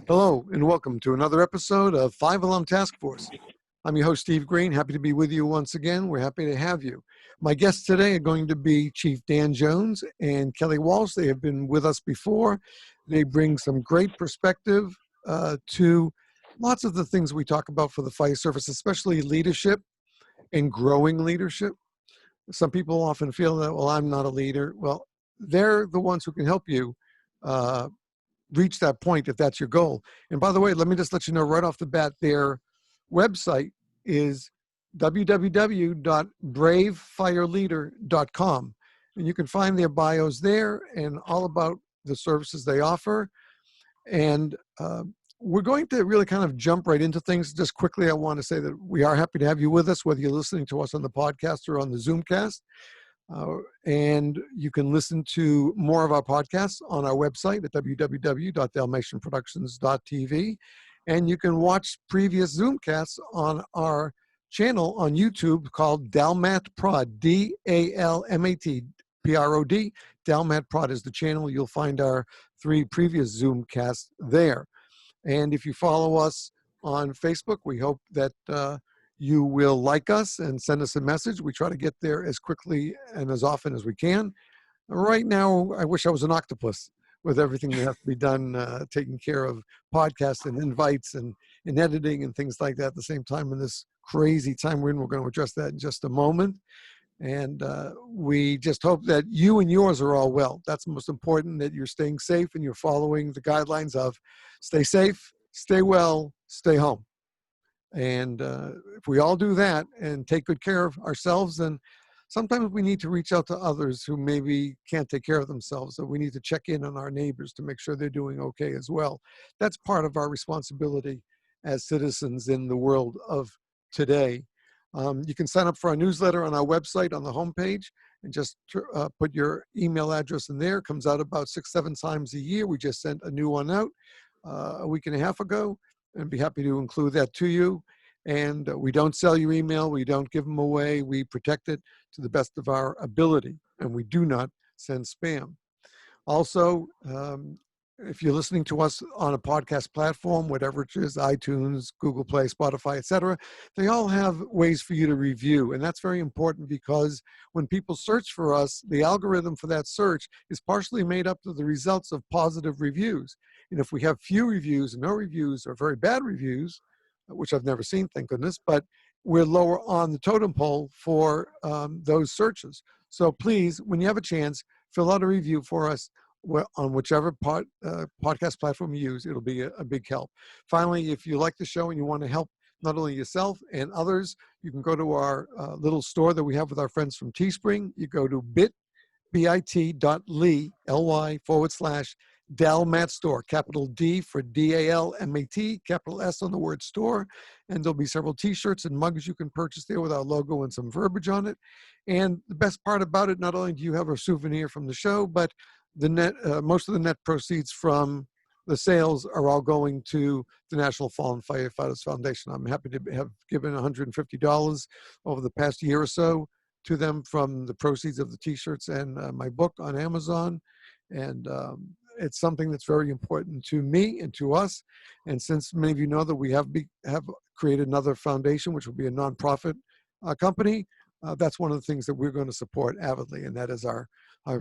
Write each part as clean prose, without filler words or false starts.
Hello, and welcome to another episode of Five Alarm Task Force. I'm your host, Steve Green. Happy to be with you once again. We're happy to have you. My guests today are going to be Chief Dan Jones and Kelly Walsh. They have been with us before. They bring some great perspective to lots of the things we talk about for the fire service, especially leadership and growing leadership. Some people often feel that, well, I'm not a leader. Well, they're the ones who can help you reach that point if that's your goal. And by the way, let me just let you know right off the bat, their website is www.bravefireleader.com. And you can find their bios there and all about the services they offer. And we're going to really kind of jump right into things. Just quickly, I want to say that we are happy to have you with us, whether you're listening to us on the podcast or on the Zoomcast. And you can listen to more of our podcasts on our website at www.dalmatianproductions.tv. And you can watch previous Zoomcasts on our channel on YouTube called Dalmat Prod, D-A-L-M-A-T, P-R-O-D. Dalmat Prod is the channel. You'll find our 3 previous Zoomcasts there. And if you follow us on Facebook, we hope that you will like us and send us a message. We try to get there as quickly and as often as we can. Right now, I wish I was an octopus with everything that has to be done, taking care of podcasts and invites and editing and things like that at the same time in this crazy time we're in. We're going to address that in just a moment. And we just hope that you and yours are all well. That's most important, that you're staying safe and you're following the guidelines of stay safe, stay well, stay home. And if we all do that and take good care of ourselves, then sometimes we need to reach out to others who maybe can't take care of themselves. So we need to check in on our neighbors to make sure they're doing okay as well. That's part of our responsibility as citizens in the world of today. You can sign up for our newsletter on our website on the homepage and just put your email address in there. It comes out about 6-7 times a year. We just sent a new one out a week and a half ago. And be happy to include that to you. And we don't sell your email. We don't give them away. We protect it to the best of our ability. And we do not send spam. Also, if you're listening to us on a podcast platform, whatever it is, iTunes, Google Play, Spotify, etc., they all have ways for you to review. And that's very important because when people search for us, the algorithm for that search is partially made up of the results of positive reviews. And if we have few reviews, no reviews, or very bad reviews, which I've never seen, thank goodness, but we're lower on the totem pole for those searches. So please, when you have a chance, fill out a review for us on whichever podcast platform you use. It'll be a big help. Finally, if you like the show and you want to help not only yourself and others, you can go to our little store that we have with our friends from Teespring. You go to bit.ly, L-Y / Dalmat Store, capital D for D-A-L-M-A-T, capital S on the word store. And there'll be several t-shirts and mugs you can purchase there with our logo and some verbiage on it. And the best part about it, not only do you have a souvenir from the show, but most of the net proceeds from the sales are all going to the National Fallen Firefighters Foundation. I'm happy to have given $150 over the past year or so to them from the proceeds of the t-shirts and my book on Amazon. And it's something that's very important to me and to us. And since many of you know that we have created another foundation, which will be a nonprofit company, that's one of the things that we're going to support avidly, and that is our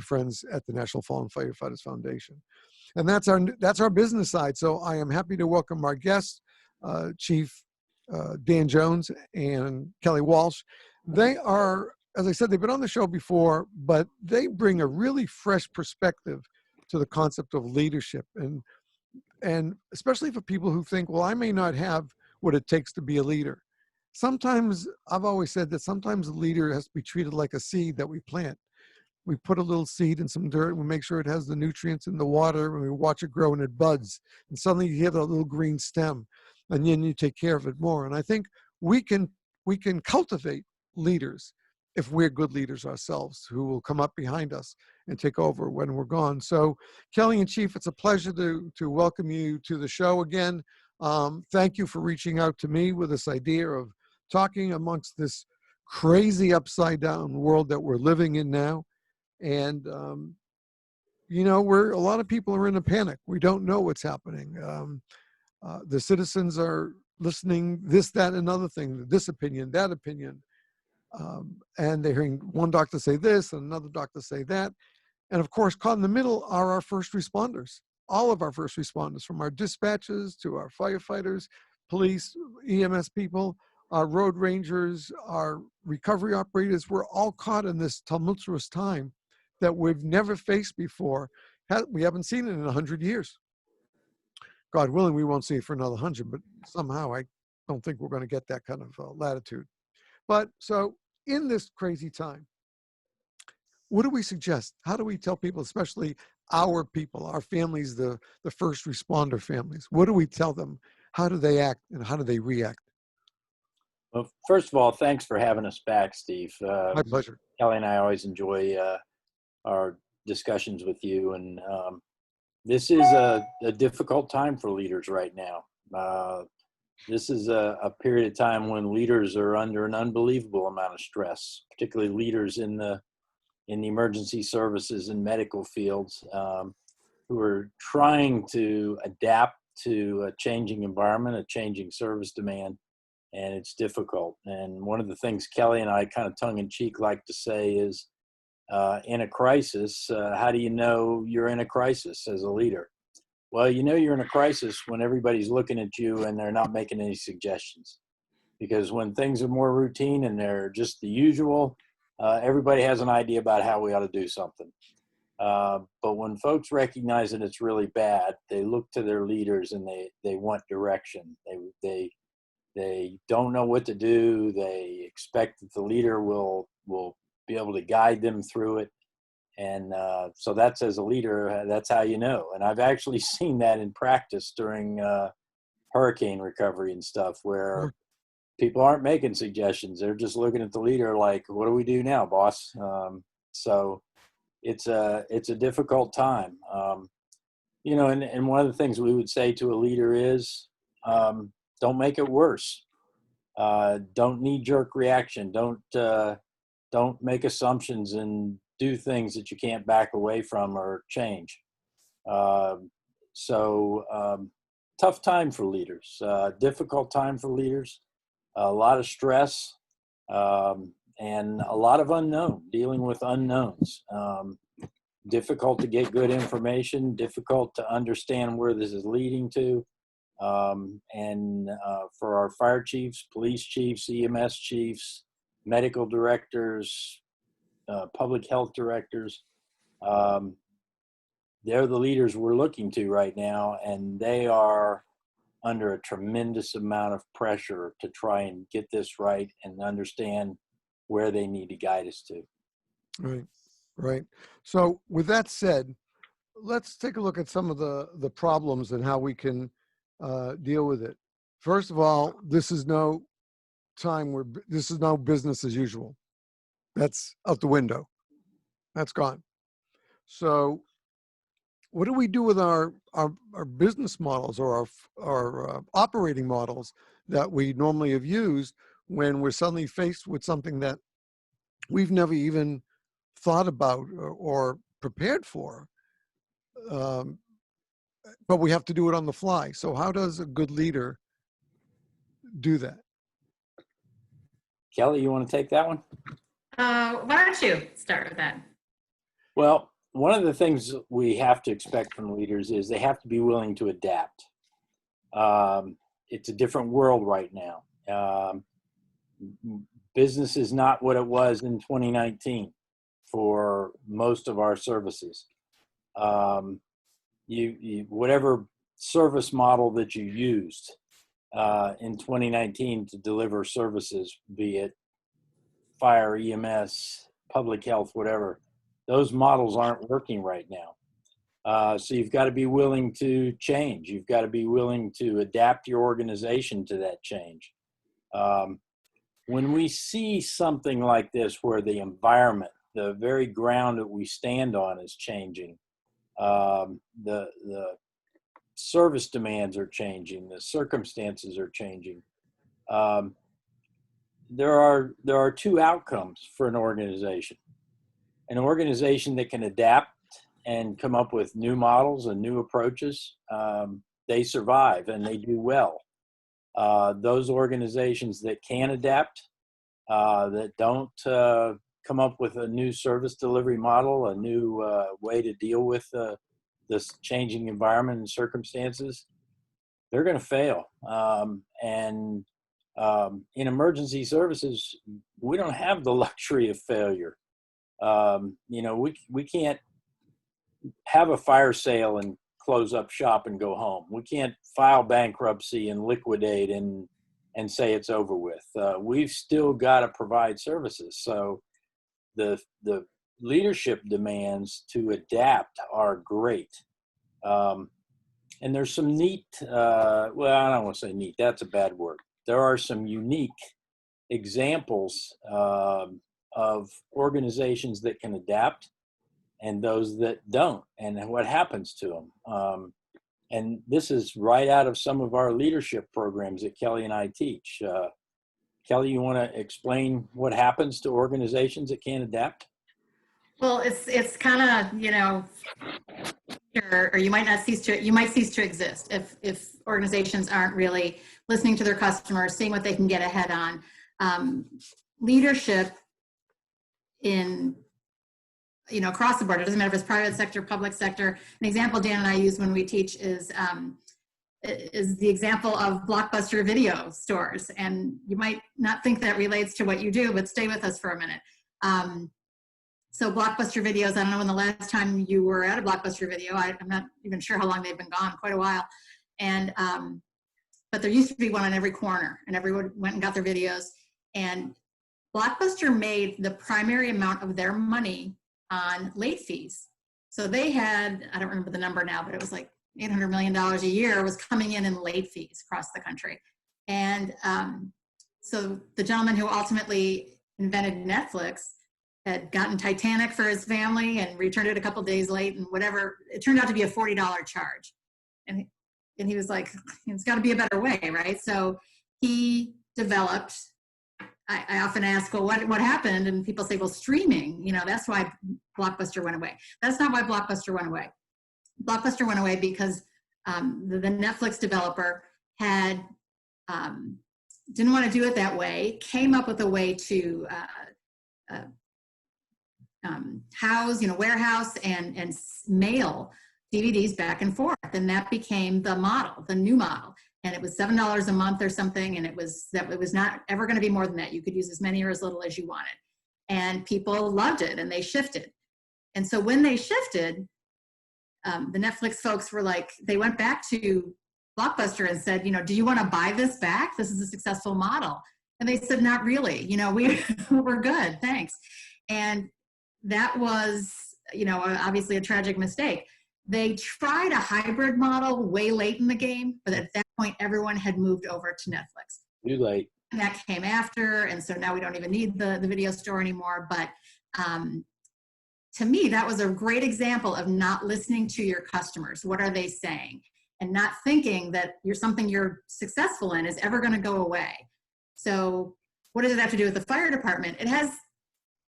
friends at the National Fallen Firefighters Foundation. And that's our business side. So I am happy to welcome our guests, Chief Dan Jones and Kelly Walsh. They are, as I said, they've been on the show before, but they bring a really fresh perspective to the concept of leadership, and especially for people who think, well, I may not have what it takes to be a leader. Sometimes, I've always said that sometimes a leader has to be treated like a seed that we plant. We put a little seed in some dirt, we make sure it has the nutrients in the water, and we watch it grow and it buds. And suddenly you have that little green stem, and then you take care of it more. And I think we can cultivate leaders if we're good leaders ourselves who will come up behind us and take over when we're gone. So Kelly and Chief, it's a pleasure to welcome you to the show again. Thank you for reaching out to me with this idea of talking amongst this crazy upside down world that we're living in now. And, you know, a lot of people are in a panic. We don't know what's happening. The citizens are listening, this, that, another thing, this opinion, that opinion. And they're hearing one doctor say this and another doctor say that. And of course, caught in the middle are our first responders. All of our first responders, from our dispatchers to our firefighters, police, EMS people, our road rangers, our recovery operators. We're all caught in this tumultuous time that we've never faced before. We haven't seen it in 100 years. God willing, we won't see it for another 100, but somehow I don't think we're going to get that kind of latitude. But so in this crazy time, what do we suggest? How do we tell people, especially our people, our families, the first responder families? What do we tell them? How do they act and how do they react? Well, first of all, thanks for having us back, Steve. My pleasure. Kelly and I always enjoy our discussions with you. And this is a difficult time for leaders right now. This is a period of time when leaders are under an unbelievable amount of stress, particularly leaders in the emergency services and medical fields who are trying to adapt to a changing environment, a changing service demand, and it's difficult. And one of the things Kelly and I kind of tongue-in-cheek like to say is, in a crisis, how do you know you're in a crisis as a leader? Well, you know you're in a crisis when everybody's looking at you and they're not making any suggestions. Because when things are more routine and they're just the usual, everybody has an idea about how we ought to do something. But when folks recognize that it's really bad, they look to their leaders and they want direction. They don't know what to do. They expect that the leader will be able to guide them through it. And so that's, as a leader, that's how you know. And I've actually seen that in practice during hurricane recovery and stuff, where people aren't making suggestions. They're just looking at the leader like, what do we do now, boss? So it's a difficult time. And one of the things we would say to a leader is, don't make it worse. Don't knee-jerk reaction. Don't make assumptions and do things that you can't back away from or change. Tough time for leaders, difficult time for leaders, a lot of stress, and a lot of unknown, dealing with unknowns. Difficult to get good information, difficult to understand where this is leading to. For our fire chiefs, police chiefs, EMS chiefs, medical directors, public health directors, they're the leaders we're looking to right now, and they are under a tremendous amount of pressure to try and get this right and understand where they need to guide us to. Right. So with that said, let's take a look at some of the problems and how we can deal with it. First of all, this is no business as usual. That's out the window. That's gone. So what do we do with our business models or our operating models that we normally have used when we're suddenly faced with something that we've never even thought about or prepared for, but we have to do it on the fly? So how does a good leader do that? Kelly, you want to take that one? Why don't you start with that? Well, one of the things we have to expect from leaders is they have to be willing to adapt. It's a different world right now. Business is not what it was in 2019 for most of our services. Whatever service model that you used in 2019 to deliver services, be it fire, EMS, public health, whatever, those models aren't working right now. So you've got to be willing to change. You've got to be willing to adapt your organization to that change. When we see something like this, where the environment, the very ground that we stand on is changing, the service demands are changing, the circumstances are changing, there are two outcomes for an organization. An organization that can adapt and come up with new models and new approaches they survive and they do well. Those organizations that can adapt, that don't come up with a new service delivery model, a new way to deal with this changing environment and circumstances, they're going to fail. And in emergency services, we don't have the luxury of failure. We can't have a fire sale and close up shop and go home. We can't file bankruptcy and liquidate and say it's over with. We've still got to provide services. So the leadership demands to adapt are great. And there's some neat, well, I don't want to say neat, that's a bad word. There are some unique examples of organizations that can adapt and those that don't, and what happens to them. And this is right out of some of our leadership programs that Kelly and I teach. Kelly, you want to explain what happens to organizations that can't adapt? Well, it's kind of, or you might cease to exist if organizations aren't really listening to their customers, seeing what they can get ahead on. Leadership in, across the board, it doesn't matter if it's private sector, public sector. An example Dan and I use when we teach is the example of Blockbuster video stores. And you might not think that relates to what you do, but stay with us for a minute. So Blockbuster videos, I don't know when the last time you were at a Blockbuster video. I'm not even sure how long they've been gone, quite a while. And but there used to be one on every corner, and everyone went and got their videos. And Blockbuster made the primary amount of their money on late fees. So they had, I don't remember the number now, but it was like $800 million a year was coming in late fees across the country. And so the gentleman who ultimately invented Netflix had gotten Titanic for his family and returned it a couple days late, and whatever, it turned out to be a $40 charge. And he was like, it's got to be a better way, right? So he developed, I often ask, well, what happened? And people say, well, streaming, that's why Blockbuster went away. That's not why Blockbuster went away. Blockbuster went away because the Netflix developer had didn't want to do it that way, came up with a way to house, warehouse and mail DVDs back and forth. And that became the model, the new model. And it was $7 a month or something. And it was not ever going to be more than that. You could use as many or as little as you wanted. And people loved it and they shifted. And so when they shifted, the Netflix folks were like, they went back to Blockbuster and said, do you want to buy this back? This is a successful model. And they said, not really, we're good, thanks. And that was, obviously a tragic mistake. They tried a hybrid model way late in the game, but at that point, everyone had moved over to Netflix. Too late. And that came after, and so now we don't even need the video store anymore. But to me, that was a great example of not listening to your customers. What are they saying? And not thinking that something you're successful in is ever going to go away. So what does it have to do with the fire department? It has,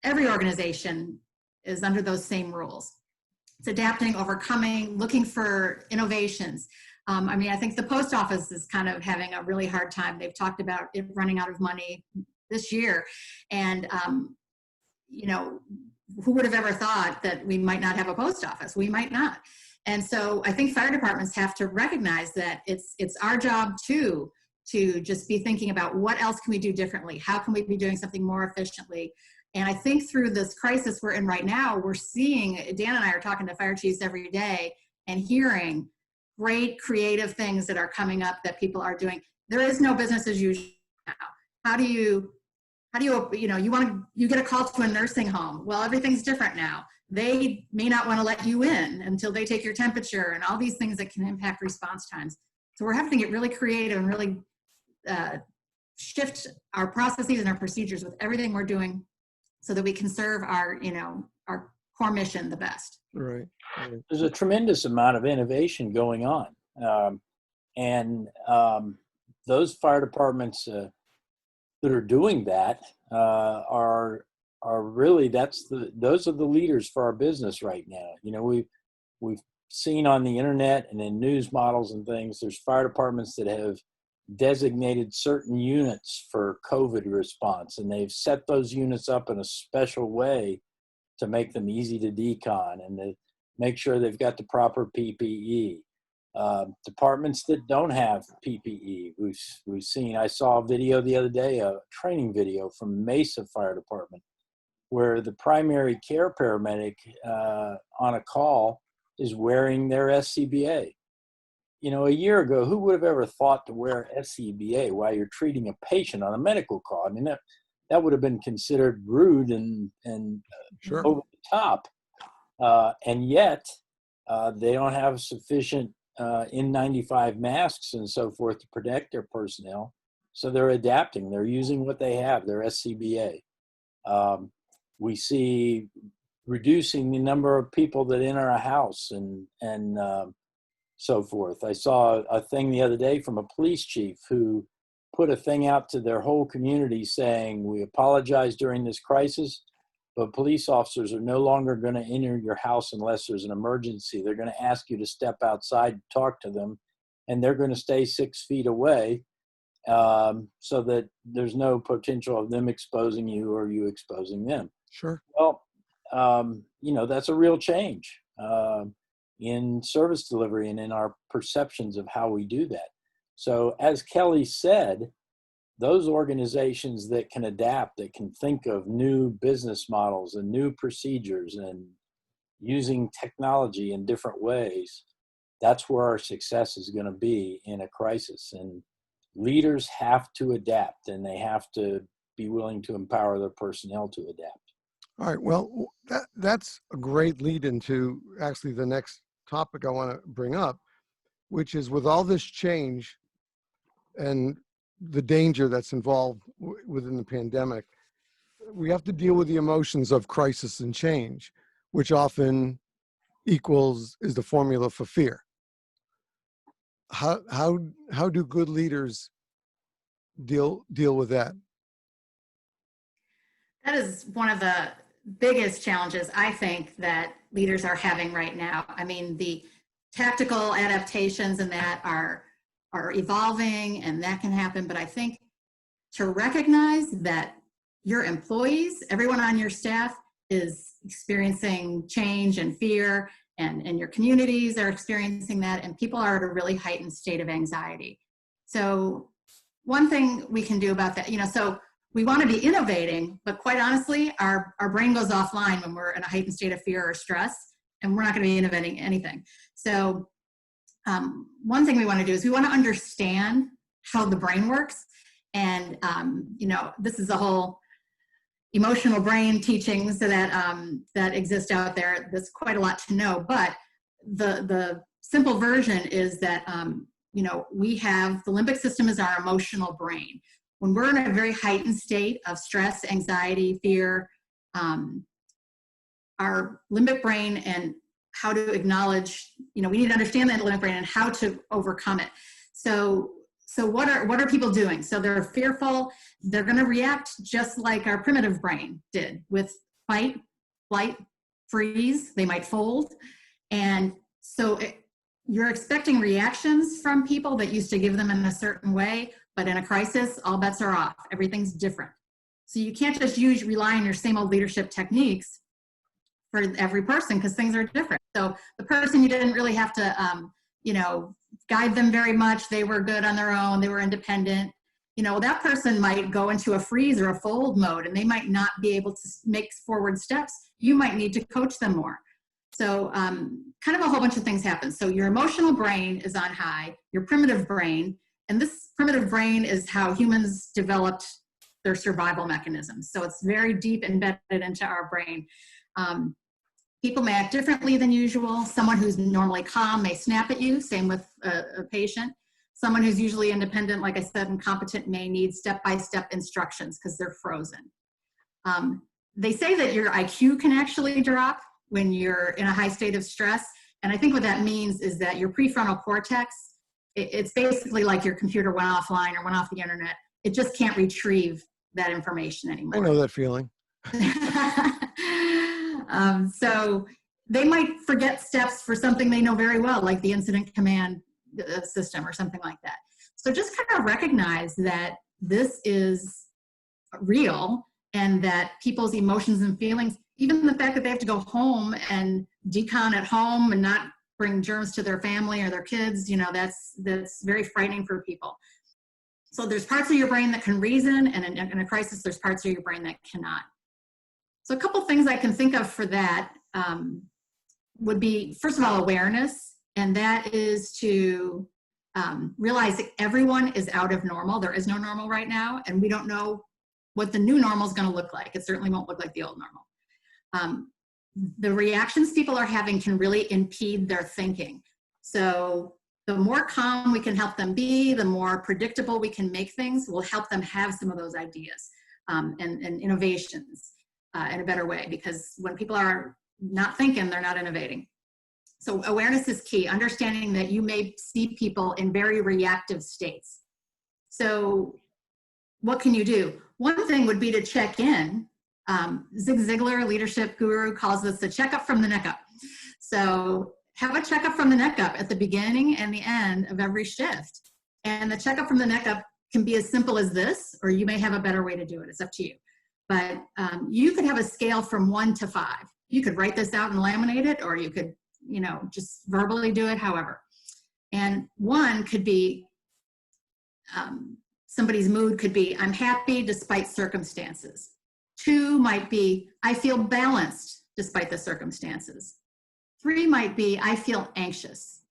every organization is under those same rules. It's adapting, overcoming, looking for innovations. I think the post office is kind of having a really hard time. They've talked about it running out of money this year. And, who would have ever thought that we might not have a post office? We might not. And so I think fire departments have to recognize that it's our job too, to just be thinking about what else can we do differently? How can we be doing something more efficiently? And I think through this crisis we're in right now, we're seeing, Dan and I are talking to fire chiefs every day and hearing great creative things that are coming up that people are doing. There is no business as usual now. How do you get a call to a nursing home? Well, everything's different now. They may not want to let you in until they take your temperature and all these things that can impact response times. So we're having to get really creative and really shift our processes and our procedures with everything we're doing so that we can serve our core mission the best. Right. There's a tremendous amount of innovation going on. And those fire departments that are doing that are really, those are the leaders for our business right now. We've seen on the internet and in news models and things, there's fire departments that have designated certain units for COVID response, and they've set those units up in a special way to make them easy to decon and to make sure they've got the proper PPE. Departments that don't have PPE, we've seen. I saw a video the other day, a training video from Mesa Fire Department, where the primary care paramedic on a call is wearing their SCBA. You know, a year ago, who would have ever thought to wear SCBA while you're treating a patient on a medical call? I mean, that would have been considered rude and Sure. over the top. And yet, they don't have sufficient N95 masks and so forth to protect their personnel. So they're adapting. They're using what they have, their SCBA. We see reducing the number of people that enter a house and so forth. I saw a thing the other day from a police chief who put a thing out to their whole community saying, we apologize during this crisis, but police officers are no longer going to enter your house unless there's an emergency. They're going to ask you to step outside and talk to them, and they're going to stay 6 feet away so that there's no potential of them exposing you or you exposing them. Sure. Well, you know, that's a real change in service delivery and in our perceptions of how we do that. So as Kelly said, those organizations that can adapt, that can think of new business models and new procedures and using technology in different ways, that's where our success is going to be in a crisis. And leaders have to adapt, and they have to be willing to empower their personnel to adapt. All right. Well, that's a great lead into actually the next topic I want to bring up, which is with all this change and the danger that's involved within the pandemic, we have to deal with the emotions of crisis and change, which often is the formula for fear. How do good leaders deal with that? That is one of the biggest challenges I think that leaders are having right now. I mean, the tactical adaptations and that are evolving, and that can happen, but I think to recognize that your employees, everyone on your staff, is experiencing change and fear, and your communities are experiencing that, and people are at a really heightened state of anxiety. So one thing we can do about that, you know, so we want to be innovating, but quite honestly, our brain goes offline when we're in a heightened state of fear or stress, and we're not going to be innovating anything. So one thing we want to do is we want to understand how the brain works. And, you know, this is a whole emotional brain teachings that exist out there. There's quite a lot to know, but the simple version is that, you know, we have the limbic system is our emotional brain. When we're in a very heightened state of stress, anxiety, fear, our limbic brain and how to acknowledge, you know, we need to understand that limbic brain and how to overcome it. So what are people doing? So they're fearful. They're going to react just like our primitive brain did with fight, flight, freeze. They might fold. And so you're expecting reactions from people that used to give them in a certain way, but in a crisis, all bets are off. Everything's different. So you can't just rely on your same old leadership techniques for every person, because things are different. So the person, you didn't really have to, you know, guide them very much. They were good on their own. They were independent. You know, that person might go into a freeze or a fold mode, and they might not be able to make forward steps. You might need to coach them more. So kind of a whole bunch of things happen. So your emotional brain is on high, your primitive brain, and this primitive brain is how humans developed their survival mechanisms. So it's very deep embedded into our brain. People may act differently than usual. Someone who's normally calm may snap at you, same with a patient. Someone who's usually independent, like I said, and competent may need step-by-step instructions because they're frozen. They say that your IQ can actually drop when you're in a high state of stress. And I think what that means is that your prefrontal cortex, it's basically like your computer went offline or went off the internet. It just can't retrieve that information anymore. I know that feeling. So they might forget steps for something they know very well, like the incident command system or something like that. So just kind of recognize that this is real and that people's emotions and feelings, even the fact that they have to go home and decon at home and not bring germs to their family or their kids, that's very frightening for people. So there's parts of your brain that can reason, and in a crisis, there's parts of your brain that cannot. So a couple things I can think of for that would be, first of all, awareness, and that is to realize that everyone is out of normal. There is no normal right now, and we don't know what the new normal is going to look like. It certainly won't look like the old normal. The reactions people are having can really impede their thinking. So the more calm we can help them be, the more predictable we can make things, will help them have some of those ideas and innovations in a better way, because when people are not thinking, they're not innovating. So awareness is key, understanding that you may see people in very reactive states. So what can you do? One thing would be to check in. Zig Ziglar, leadership guru, calls this the checkup from the neck up. So have a checkup from the neck up at the beginning and the end of every shift. And the checkup from the neck up can be as simple as this, or you may have a better way to do it. It's up to you. But you could have a scale from 1 to 5. You could write this out and laminate it, or you could, just verbally do it, however. And 1 could be, somebody's mood could be, I'm happy despite circumstances. 2 might be, I feel balanced despite the circumstances. 3 might be, I feel anxious.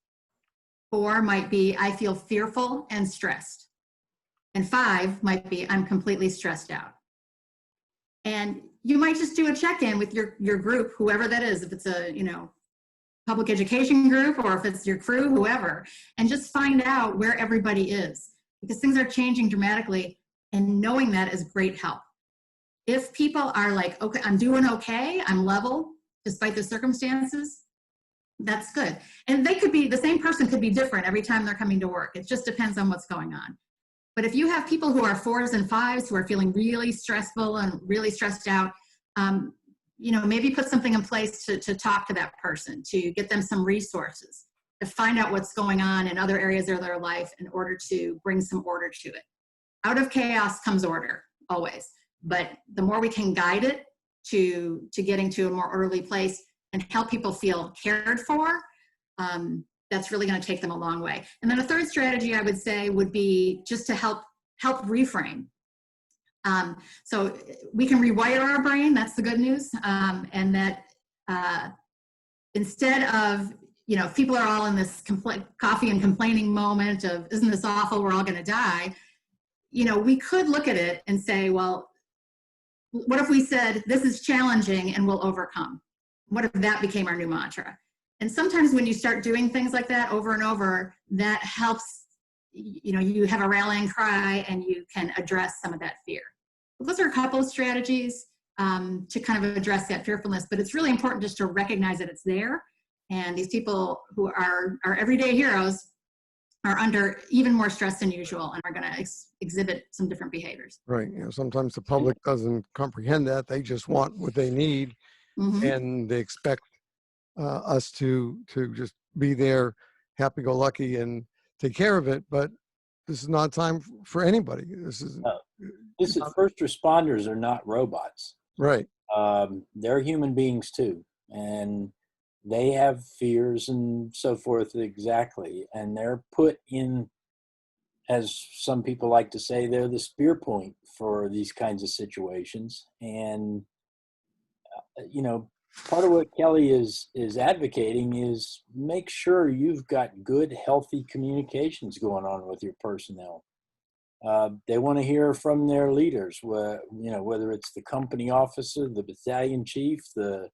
4 might be, I feel fearful and stressed. And 5 might be, I'm completely stressed out. And you might just do a check-in with your group, whoever that is, if it's a, public education group, or if it's your crew, whoever, and just find out where everybody is, because things are changing dramatically, and knowing that is great help. If people are like, okay, I'm doing okay, I'm level despite the circumstances, that's good. And they could be, the same person could be different every time they're coming to work. It just depends on what's going on. But if you have people who are 4s and 5s who are feeling really stressful and really stressed out, maybe put something in place to talk to that person, to get them some resources, to find out what's going on in other areas of their life in order to bring some order to it. Out of chaos comes order, always. But the more we can guide it to getting to a more orderly place and help people feel cared for, that's really going to take them a long way. And then a third strategy I would say would be just to help reframe. So we can rewire our brain, that's the good news, and that instead of, if people are all in this coffee and complaining moment of, isn't this awful, we're all going to die, we could look at it and say, well, what if we said, this is challenging and we'll overcome? What if that became our new mantra? And sometimes when you start doing things like that over and over, that helps, you have a rallying cry and you can address some of that fear. Those are a couple of strategies to kind of address that fearfulness, but it's really important just to recognize that it's there. And these people who are our everyday heroes are under even more stress than usual and are going to exhibit some different behaviors. Right. Sometimes the public doesn't comprehend that. They just want what they need, and they expect us to just be there, happy-go-lucky, and take care of it. But this is not time for anybody. This is first responders are not robots. Right. They're human beings too, and they have fears and so forth, exactly. And they're put in, as some people like to say, they're the spear point for these kinds of situations. And, part of what Kelly is advocating is make sure you've got good, healthy communications going on with your personnel. They want to hear from their leaders, whether it's the company officer, the battalion chief, the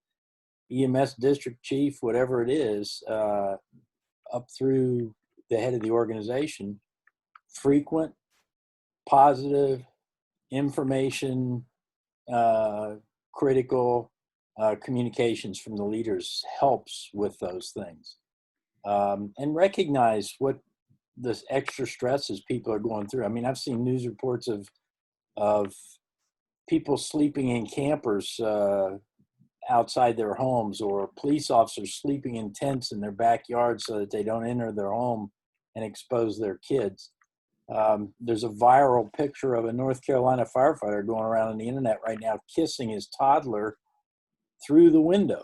EMS district chief, whatever it is, up through the head of the organization. Frequent, positive information, critical communications from the leaders helps with those things. And recognize what this extra stresses people are going through. I mean, I've seen news reports of people sleeping in campers outside their homes, or police officers sleeping in tents in their backyard so that they don't enter their home and expose their kids. There's a viral picture of a North Carolina firefighter going around on the internet right now kissing his toddler through the window.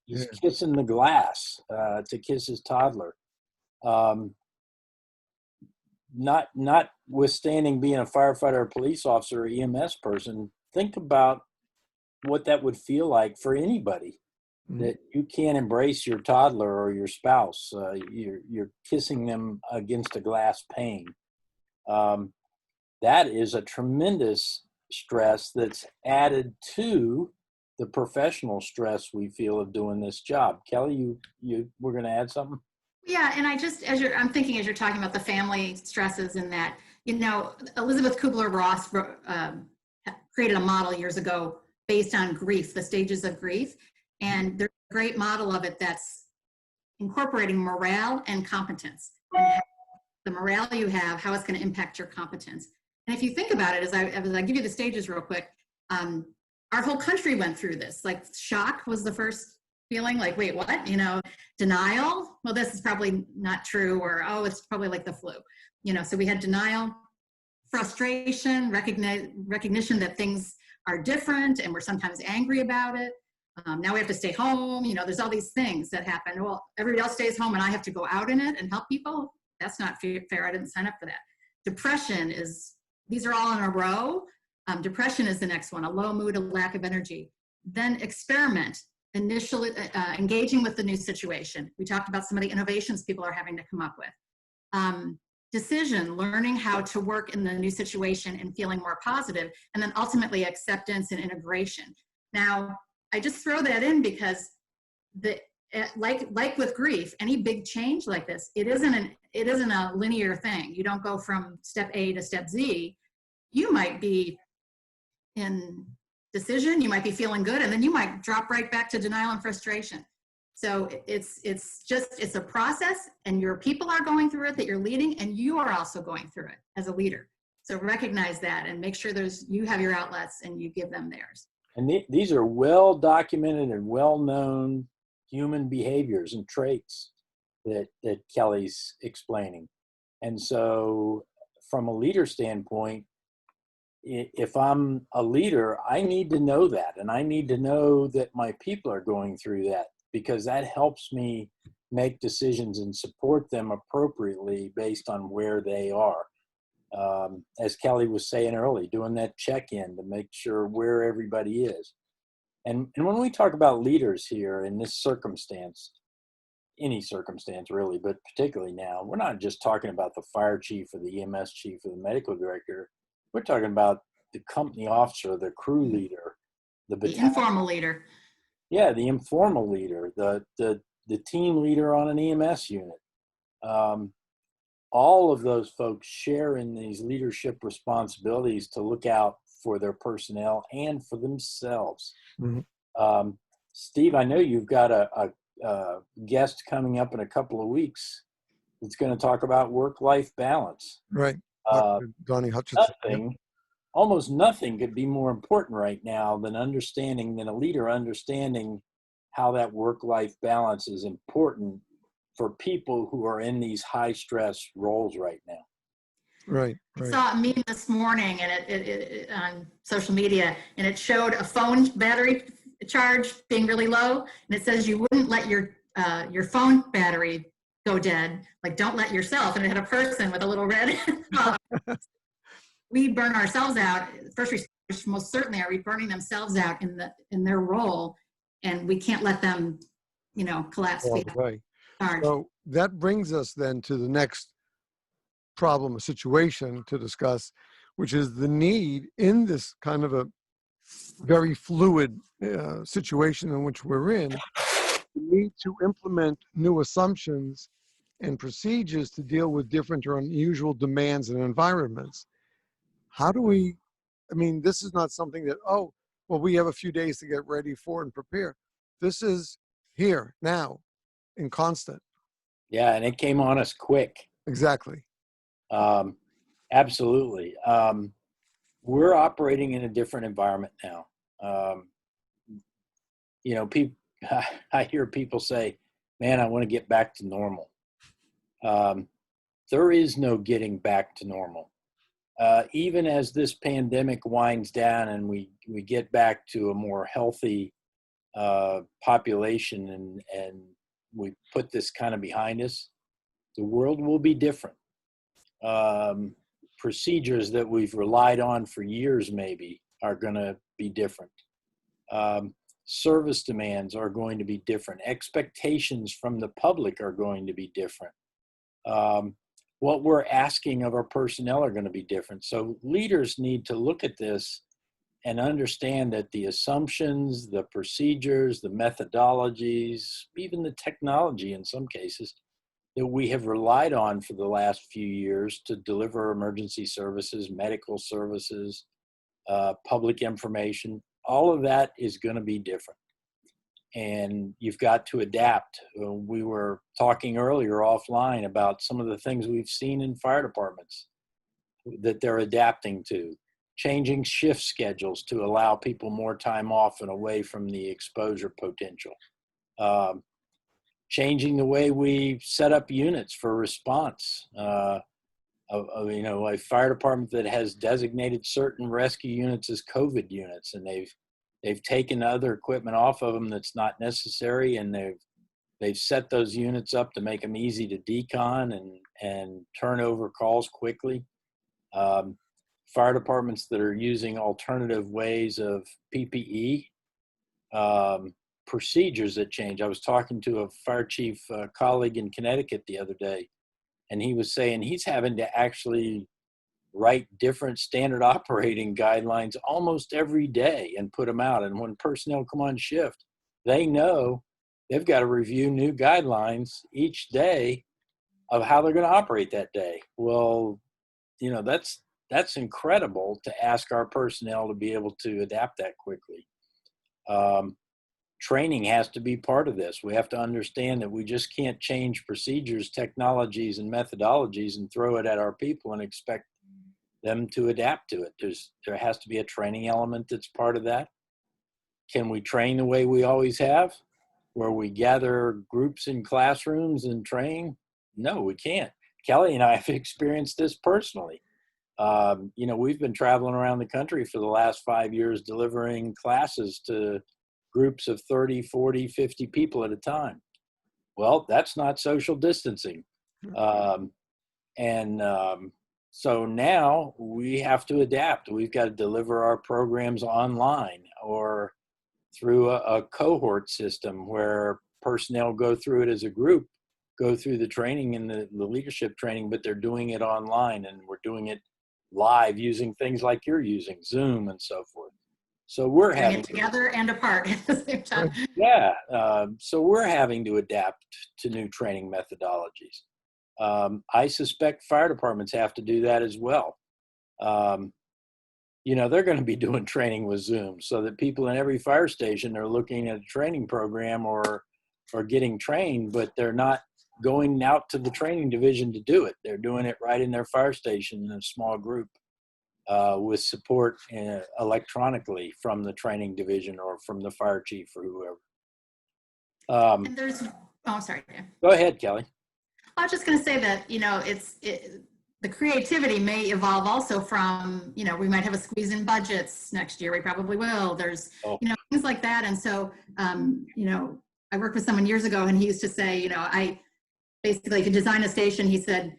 He's kissing the glass to kiss his toddler. Notwithstanding being a firefighter, or police officer, or EMS person, think about what that would feel like for anybody that you can't embrace your toddler or your spouse. You're kissing them against a glass pane. That is a tremendous stress that's added to the professional stress we feel of doing this job. Kelly, you were going to add something? Yeah, and I'm thinking as you're talking about the family stresses and that, Elizabeth Kubler-Ross created a model years ago based on grief, the stages of grief. And there's a great model of it that's incorporating morale and competence. And the morale you have, how it's going to impact your competence. And if you think about it, as I give you the stages real quick, our whole country went through this. Like, shock was the first feeling, like, wait, what? Denial. Well, this is probably not true, or, oh, it's probably like the flu. So we had denial, frustration, recognition that things are different, and we're sometimes angry about it. Now we have to stay home. There's all these things that happen. Well, everybody else stays home and I have to go out in it and help people. That's not fair. I didn't sign up for that. Depression these are all in a row. Depression is the next one, a low mood, a lack of energy. Then experiment, initially engaging with the new situation. We talked about some of the innovations people are having to come up with. Decision, learning how to work in the new situation and feeling more positive, and then ultimately acceptance and integration. Now, I just throw that in because like with grief, any big change like this, it isn't a linear thing. You don't go from step A to step Z. You might be in decision, you might be feeling good, and then you might drop right back to denial and frustration. So it's a process, and your people are going through it that you're leading, and you are also going through it as a leader. So recognize that and make sure you have your outlets and you give them theirs. And these are well documented and well known human behaviors and traits that Kelly's explaining. And so from a leader standpoint, if I'm a leader, I need to know that, and I need to know that my people are going through that, because that helps me make decisions and support them appropriately based on where they are. As Kelly was saying early, doing that check-in to make sure where everybody is. And when we talk about leaders here in this circumstance, any circumstance really, but particularly now, we're not just talking about the fire chief or the EMS chief or the medical director. We're talking about the company officer, the crew leader, the informal leader. Yeah, the informal leader, the team leader on an EMS unit. All of those folks share in these leadership responsibilities to look out for their personnel and for themselves. Mm-hmm. Steve, I know you've got a guest coming up in a couple of weeks that's going to talk about work-life balance. Right. Donnie Hutchinson. Almost nothing could be more important right now than a leader understanding how that work-life balance is important for people who are in these high-stress roles right now. Right. I saw a meme this morning and it on social media, and it showed a phone battery charge being really low, and it says you wouldn't let your phone battery go dead, like don't let yourself, and it had a person with a little red. We burn ourselves out. First responders most certainly are burning themselves out in their role, and we can't let them, collapse. So that brings us then to the next problem, situation to discuss, which is the need in this kind of a very fluid situation in which we're in, the need to implement new assumptions and procedures to deal with different or unusual demands and environments. How do we, this is not something that, we have a few days to get ready for and prepare. This is here, now, and constant. Yeah, and it came on us quick. Exactly. Absolutely. We're operating in a different environment now. you know, people, I hear people say, man, I want to get back to normal. There is no getting back to normal. Even as this pandemic winds down and we get back to a more healthy population and we put this kind of behind us, the world will be different. Procedures that we've relied on for years maybe are going to be different. Service demands are going to be different. Expectations from the public are going to be different. What we're asking of our personnel are going to be different. So leaders need to look at this and understand that the assumptions, the procedures, the methodologies, even the technology in some cases that we have relied on for the last few years to deliver emergency services, medical services, public information, all of that is going to be different. And you've got to adapt. We were talking earlier offline about some of the things we've seen in fire departments that they're adapting to, changing shift schedules to allow people more time off and away from the exposure potential, changing the way we set up units for response. You know, a fire department that has designated certain rescue units as COVID units, and they've taken other equipment off of them that's not necessary, and they've set those units up to make them easy to decon and turn over calls quickly. Fire departments that are using alternative ways of PPE, procedures that change. I was talking to a fire chief colleague in Connecticut the other day, and he was saying he's having to actually write different standard operating guidelines almost every day and put them out. And when personnel come on shift, they know they've got to review new guidelines each day of how they're going to operate that day. Well, you know, that's incredible to ask our personnel to be able to adapt that quickly. Training has to be part of this. We have to understand that we just can't change procedures, technologies, and methodologies and throw it at our people and expect them to adapt to it. There has to be a training element that's part of that. Can we train the way we always have, where we gather groups in classrooms and train? No, we can't. Kelly and I have experienced this personally. You know, we've been traveling around the country for the last 5 years delivering classes to groups of 30, 40, 50 people at a time. Well, that's not social distancing. So now we have to adapt. We've got to deliver our programs online or through a cohort system where personnel go through it as a group, go through the training and the leadership training, but they're doing it online, and we're doing it live using things like you're using, Zoom and so forth. So we're having it together and apart at the same time. Yeah. So we're having to adapt to new training methodologies. I suspect fire departments have to do that as well. You know, they're going to be doing training with Zoom so that people in every fire station are looking at a training program or getting trained, but they're not going out to the training division to do it. They're doing it right in their fire station in a small group with support electronically from the training division or from the fire chief or whoever. And there's, oh, sorry. Go ahead, Kelly. I was just going to say that, you know, the creativity may evolve also from, you know, we might have a squeeze in budgets next year. We probably will. There's, you know, things like that. And so, you know, I worked with someone years ago and he used to say, you know, I basically to design a station, he said,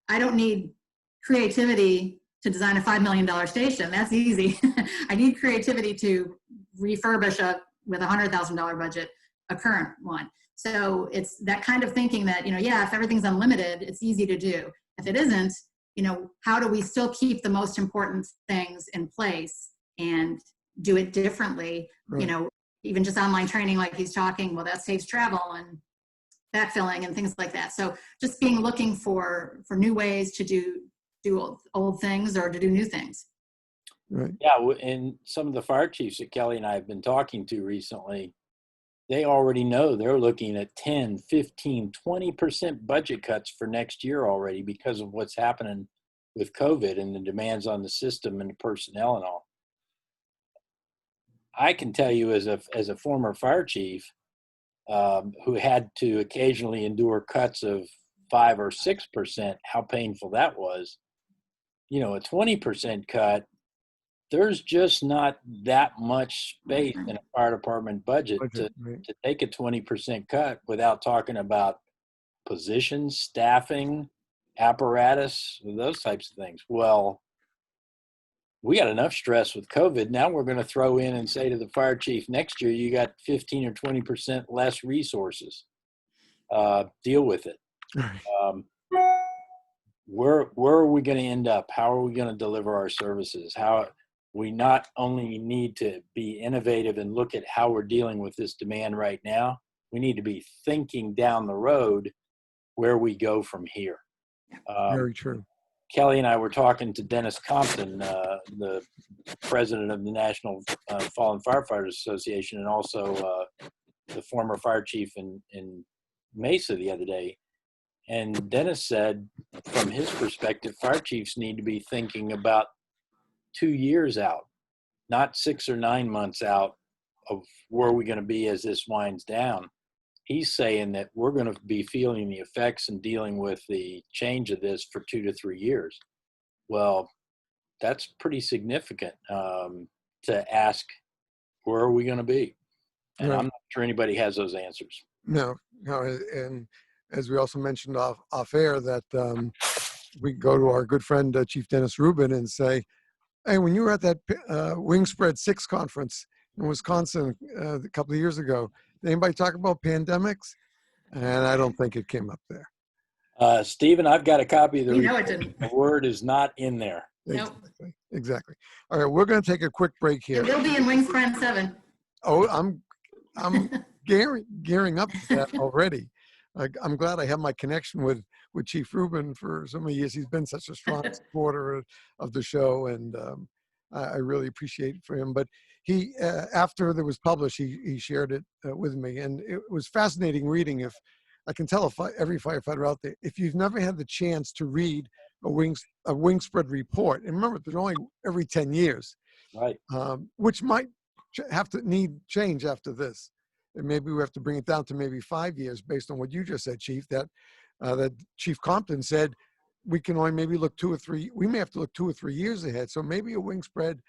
I don't need creativity to design a $5 million station. That's easy. I need creativity to refurbish with a $100,000 budget, a current one. So it's that kind of thinking that, you know, yeah, if everything's unlimited, it's easy to do. If it isn't, you know, how do we still keep the most important things in place and do it differently? Right. You know, even just online training, like he's talking, well, that saves travel and backfilling and things like that. So just looking for new ways to do old things or to do new things. Right. Yeah, and some of the fire chiefs that Kelly and I have been talking to recently, they already know they're looking at 10, 15, 20% budget cuts for next year already because of what's happening with COVID and the demands on the system and the personnel and all. I can tell you as a former fire chief who had to occasionally endure cuts of 5 or 6%, how painful that was. You know, a 20% cut, there's just not that much space in a fire department budget to take a 20% cut without talking about positions, staffing, apparatus, those types of things. Well, we got enough stress with COVID. Now we're going to throw in and say to the fire chief, next year you got 15 or 20% less resources. Deal with it. Um, where are we going to end up? How are we going to deliver our services? How we not only need to be innovative and look at how we're dealing with this demand right now, we need to be thinking down the road where we go from here. Very true. Kelly and I were talking to Dennis Compton, the president of the National Fallen Firefighters Association, and also the former fire chief in Mesa the other day. And Dennis said, from his perspective, fire chiefs need to be thinking about 2 years out, not 6 or 9 months out of where we're going to be as this winds down. He's saying that we're going to be feeling the effects and dealing with the change of this for 2 to 3 years. Well, that's pretty significant to ask, where are we going to be? And I'm not sure anybody has those answers. No, and as we also mentioned off air, that we go to our good friend Chief Dennis Rubin and say, hey, when you were at that Wing Spread 6 conference in Wisconsin a couple of years ago, did anybody talk about pandemics? And I don't think it came up there. Stephen, I've got a copy of the report. It didn't. The word is not in there. Nope. Exactly. All right, we're going to take a quick break here. It will be in Wing Spread 7. Oh, I'm gearing up to that already. I'm glad I have my connection with Chief Rubin for so many years. He's been such a strong supporter of the show, and I really appreciate it for him. But he, after it was published, he shared it with me, and it was fascinating reading. If I can tell every firefighter out there, if you've never had the chance to read a wing spread report, and remember, they're only every 10 years, right? Which might have to need change after this. And maybe we have to bring it down to maybe 5 years based on what you just said, Chief, that Chief Compton said we can only maybe look 2 or 3, we may have to look 2 or 3 years ahead. So maybe a wing spread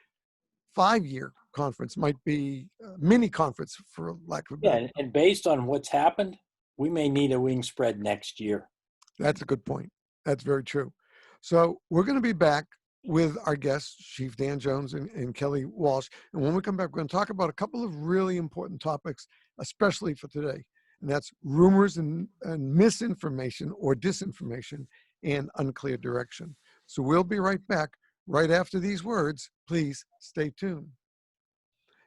5-year conference might be a mini conference, for lack of a better. Yeah, and based on what's happened, we may need a wing spread next year. That's a good point. That's very true. So we're going to be back with our guests, Chief Dan Jones and Kelly Walsh. And when we come back, we're going to talk about a couple of really important topics, especially for today. And that's rumors and misinformation or disinformation and unclear direction. So we'll be right back right after these words. Please stay tuned.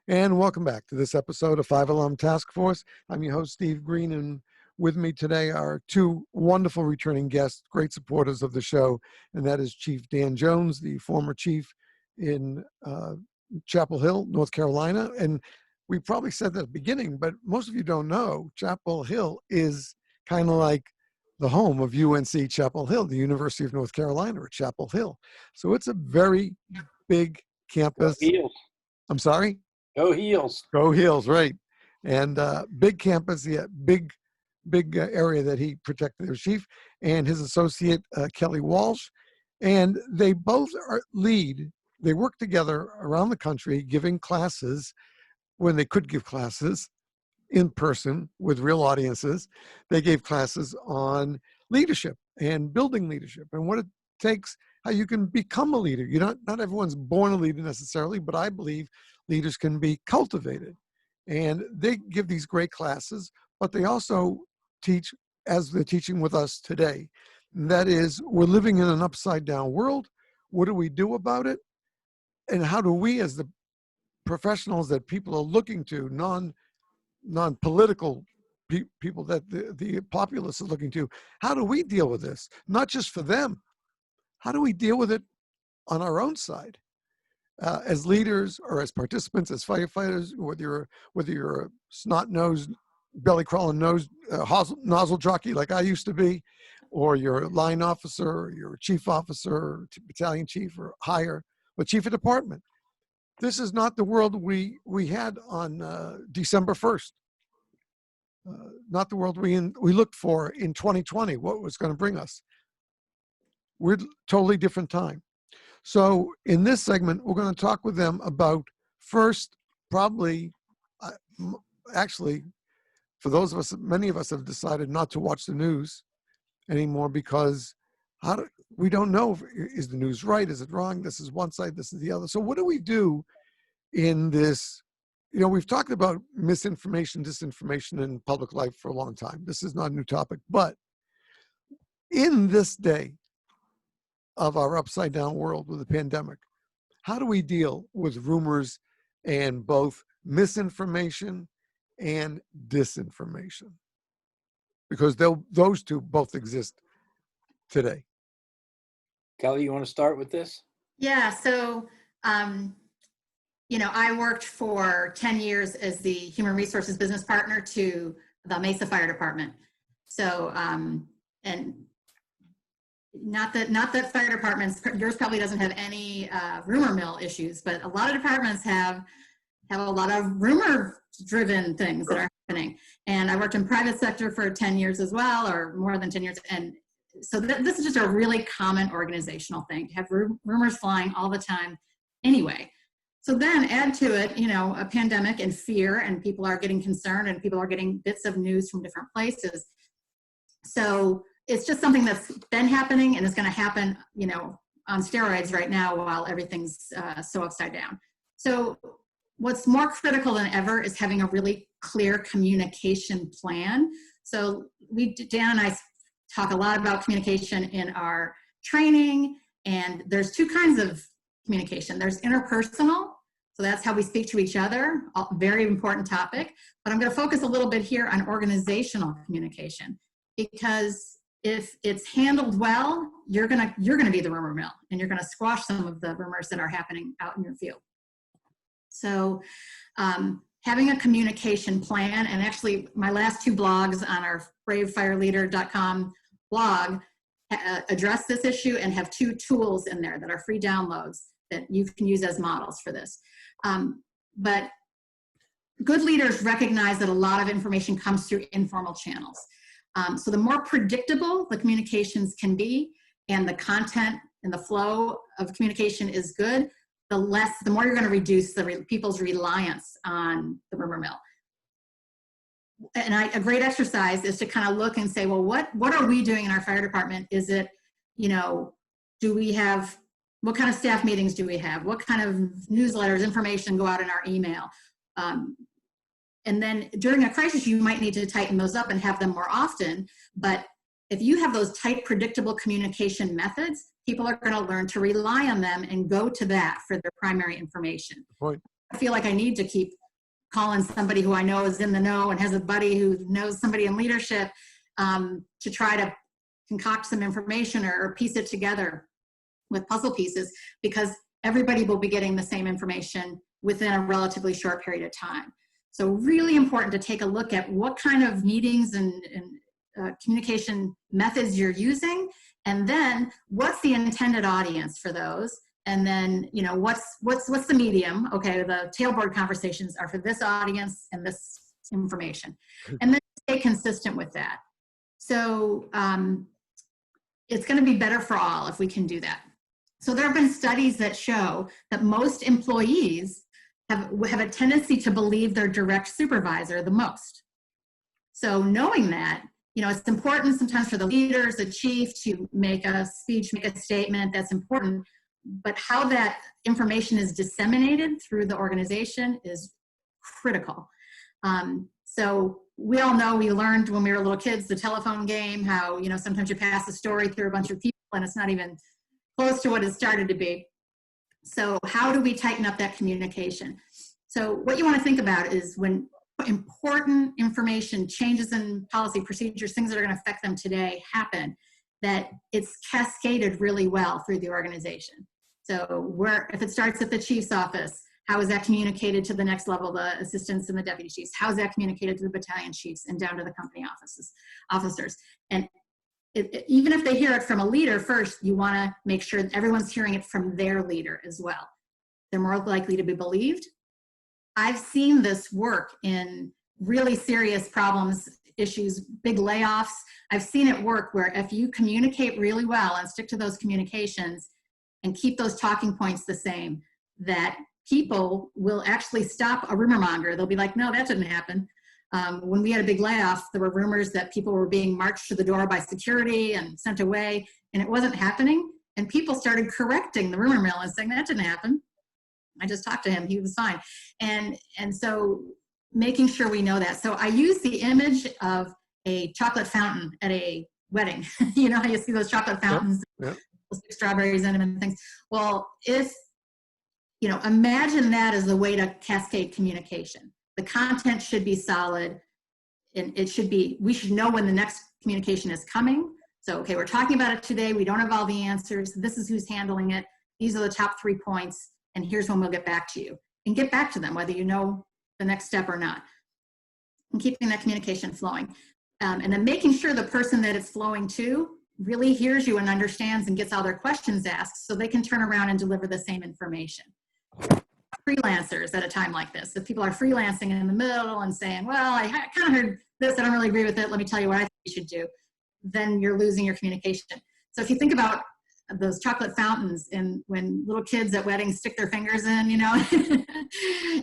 And welcome back to this episode of 5 Alarm Task Force. I'm your host, Steve Green, and with me today are 2 wonderful returning guests, great supporters of the show, and that is Chief Dan Jones, the former chief in Chapel Hill, North Carolina. And we probably said that at the beginning, but most of you don't know, Chapel Hill is kind of like the home of UNC Chapel Hill, the University of North Carolina at Chapel Hill. So it's a very big campus. Go Heels. I'm sorry? Go Heels. Go Heels, right. And big campus, yeah, big area that he protected, their chief, and his associate, Kelly Walsh. And they both they work together around the country giving classes when they could give classes in person with real audiences. They gave classes on leadership and building leadership and what it takes, how you can become a leader. Not everyone's born a leader necessarily, but I believe leaders can be cultivated. And they give these great classes, but they also teach as they're teaching with us today. And that is, we're living in an upside down world. What do we do about it? And how do we, as the professionals that people are looking to, non-political people that the populace is looking to, how do we deal with this? Not just for them. How do we deal with it on our own side? As leaders or as participants, as firefighters, whether you're a snot-nosed, belly-crawling nozzle jockey like I used to be, or you're a line officer, or you're a chief officer, or battalion chief, or higher, or chief of department. This is not the world we had on December 1st. Not the world we looked for in 2020, what was going to bring us. We're totally different time. So in this segment, we're going to talk with them about first, probably, actually, for those of us, many of us have decided not to watch the news anymore because we don't know, is the news right? Is it wrong? This is one side, this is the other. So what do we do in this? You know, we've talked about misinformation, disinformation in public life for a long time. This is not a new topic, but in this day of our upside down world with the pandemic, how do we deal with rumors and both misinformation and disinformation? Because those two both exist today. Kelly, you want to start with this? Yeah, so, you know, I worked for 10 years as the human resources business partner to the Mesa Fire Department. So, and not that fire departments, yours probably doesn't have any rumor mill issues, but a lot of departments have a lot of rumor-driven things that are happening. And I worked in private sector for 10 years as well, or more than 10 years. And so this is just a really common organizational thing, to have rumors flying all the time anyway. So then add to it, you know, a pandemic and fear, and people are getting concerned, and people are getting bits of news from different places. So it's just something that's been happening, and it's going to happen, you know, on steroids right now while everything's so upside down. So what's more critical than ever is having a really clear communication plan. So Dan and I talk a lot about communication in our training, and there's two kinds of communication. There's interpersonal, so that's how we speak to each other, a very important topic, but I'm going to focus a little bit here on organizational communication, because if it's handled well, you're gonna be the rumor mill, and you're gonna squash some of the rumors that are happening out in your field. So having a communication plan, and actually my last two blogs on our bravefireleader.com blog address this issue and have two tools in there that are free downloads that you can use as models for this. But good leaders recognize that a lot of information comes through informal channels. So the more predictable the communications can be, and the content and the flow of communication is good, the more you're going to reduce people's reliance on the rumor mill. And a great exercise is to kind of look and say, well, what are we doing in our fire department? Is it, you know, what kind of staff meetings do we have? What kind of newsletters, information go out in our email? And then during a crisis, you might need to tighten those up and have them more often. But if you have those tight, predictable communication methods, people are going to learn to rely on them and go to that for their primary information. Right. I feel like I need to keep calling somebody who I know is in the know and has a buddy who knows somebody in leadership to try to concoct some information or piece it together with puzzle pieces, because everybody will be getting the same information within a relatively short period of time. So really important to take a look at what kind of meetings and communication methods you're using, and then what's the intended audience for those, and then, you know, what's the medium. Okay, the tailboard conversations are for this audience and this information, and then stay consistent with that. So it's going to be better for all if we can do that. So there have been studies that show that most employees have a tendency to believe their direct supervisor the most. So knowing that, you know, it's important sometimes for the leaders, the chief, to make a speech, make a statement. That's important. But how that information is disseminated through the organization is critical. So we all know, we learned when we were little kids, the telephone game, how, you know, sometimes you pass a story through a bunch of people and it's not even close to what it started to be. So how do we tighten up that communication? So what you want to think about is when important information, changes in policy, procedures, things that are going to affect them today happen, that it's cascaded really well through the organization. So if it starts at the chief's office, how is that communicated to the next level, the assistants and the deputy chiefs? How is that communicated to the battalion chiefs and down to the company officers? And even if they hear it from a leader first, you want to make sure that everyone's hearing it from their leader as well. they're more likely to be believed. I've seen this work in really serious problems, issues, big layoffs. I've seen it work where if you communicate really well and stick to those communications and keep those talking points the same, that people will actually stop a rumor monger. They'll be like, no, that didn't happen. When we had a big layoff, there were rumors that people were being marched to the door by security and sent away, and it wasn't happening. And people started correcting the rumor mill and saying, that didn't happen. I just talked to him, he was fine. And so making sure we know that. So I use the image of a chocolate fountain at a wedding. You know how you see those chocolate fountains, Yep. with strawberries in them and things. Well, if, you know, imagine that as the way to cascade communication. The content should be solid, and it should be, we should know when the next communication is coming. So, okay, we're talking about it today. We don't have all the answers. This is who's handling it. These are the top 3 points. And here's when we'll get back to you. And get back to them, whether you know the next step or not. And keeping that communication flowing. And then making sure the person that it's flowing to really hears you and understands and gets all their questions asked so they can turn around and deliver the same information. Freelancers at a time like this. If people are freelancing in the middle and saying, well, I kind of heard this, I don't really agree with it, let me tell you what I think you should do, then you're losing your communication. So if you think about those chocolate fountains and when little kids at weddings stick their fingers in, you know,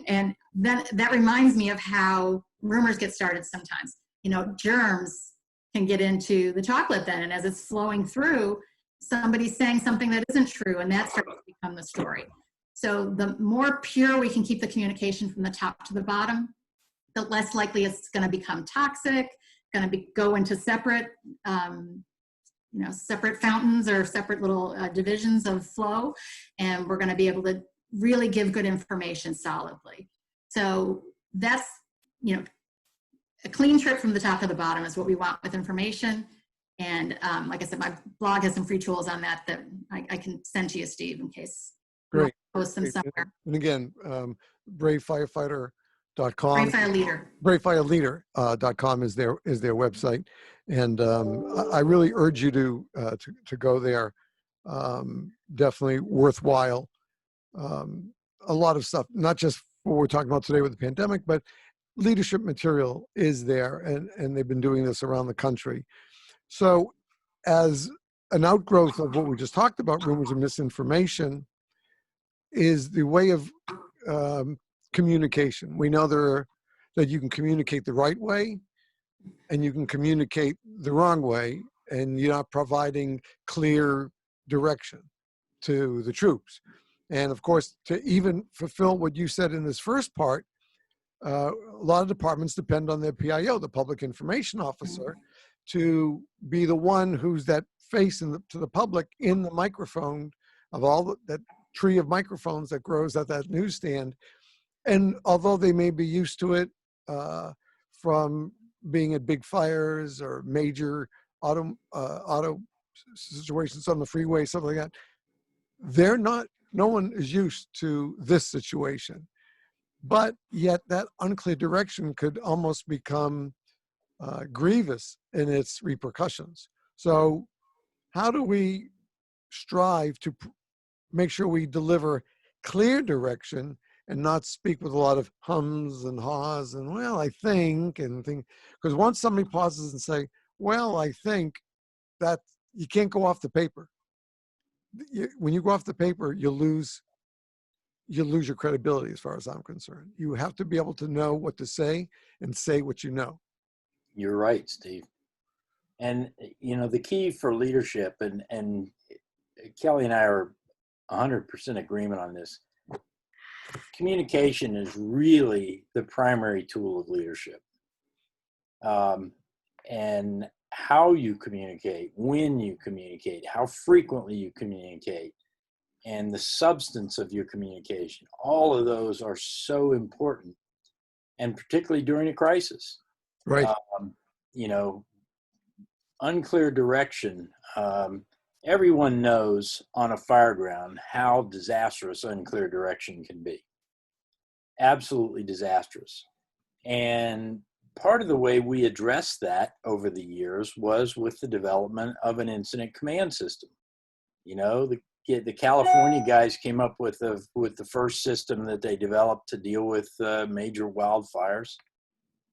and then that reminds me of how rumors get started sometimes. You know, germs can get into the chocolate then, and as it's flowing through, somebody's saying something that isn't true, and that starts to become the story. So the more pure we can keep the communication from the top to the bottom, the less likely it's going to become toxic, going to go into separate, you know, separate fountains or separate little divisions of flow, and we're going to be able to really give good information solidly. So that's, you know, a clean trip from the top to the bottom is what we want with information. And like I said, my blog has some free tools on that I can send to you, Steve, in case you want to post them somewhere. And again, bravefirefighter.com. Brave Fire Leader. Bravefireleader.com is their website. And I really urge you to go there. Definitely worthwhile. A lot of stuff, not just what we're talking about today with the pandemic, but leadership material is there, and they've been doing this around the country. So as an outgrowth of what we just talked about, rumors and misinformation, is the way of communication. We know that you can communicate the right way and you can communicate the wrong way, and you're not providing clear direction to the troops. And of course, to even fulfill what you said in this first part, a lot of departments depend on their PIO, the public information officer, to be the one who's that face to the public in the microphone of all that tree of microphones that grows at that newsstand. And although they may be used to it from being at big fires or major auto situations on the freeway, something like that, no one is used to this situation. But yet that unclear direction could almost become grievous in its repercussions. So how do we strive to make sure we deliver clear direction and not speak with a lot of hums and haws and, well, I think, and think, because once somebody pauses and say, well, I think, that you can't go off the paper. When you go off the paper, you lose your credibility as far as I'm concerned. You have to be able to know what to say and say what you know. You're right, Steve. And, you know, the key for leadership, and Kelly and I are 100% agreement on this, communication is really the primary tool of leadership. And how you communicate, when you communicate, how frequently you communicate, and the substance of your communication, all of those are so important, and particularly during a crisis. Right. You know, unclear direction. Everyone knows on a fire ground how disastrous unclear direction can be. Absolutely disastrous. And part of the way we addressed that over the years was with the development of an incident command system. You know, the California guys came up with the first system that they developed to deal with major wildfires.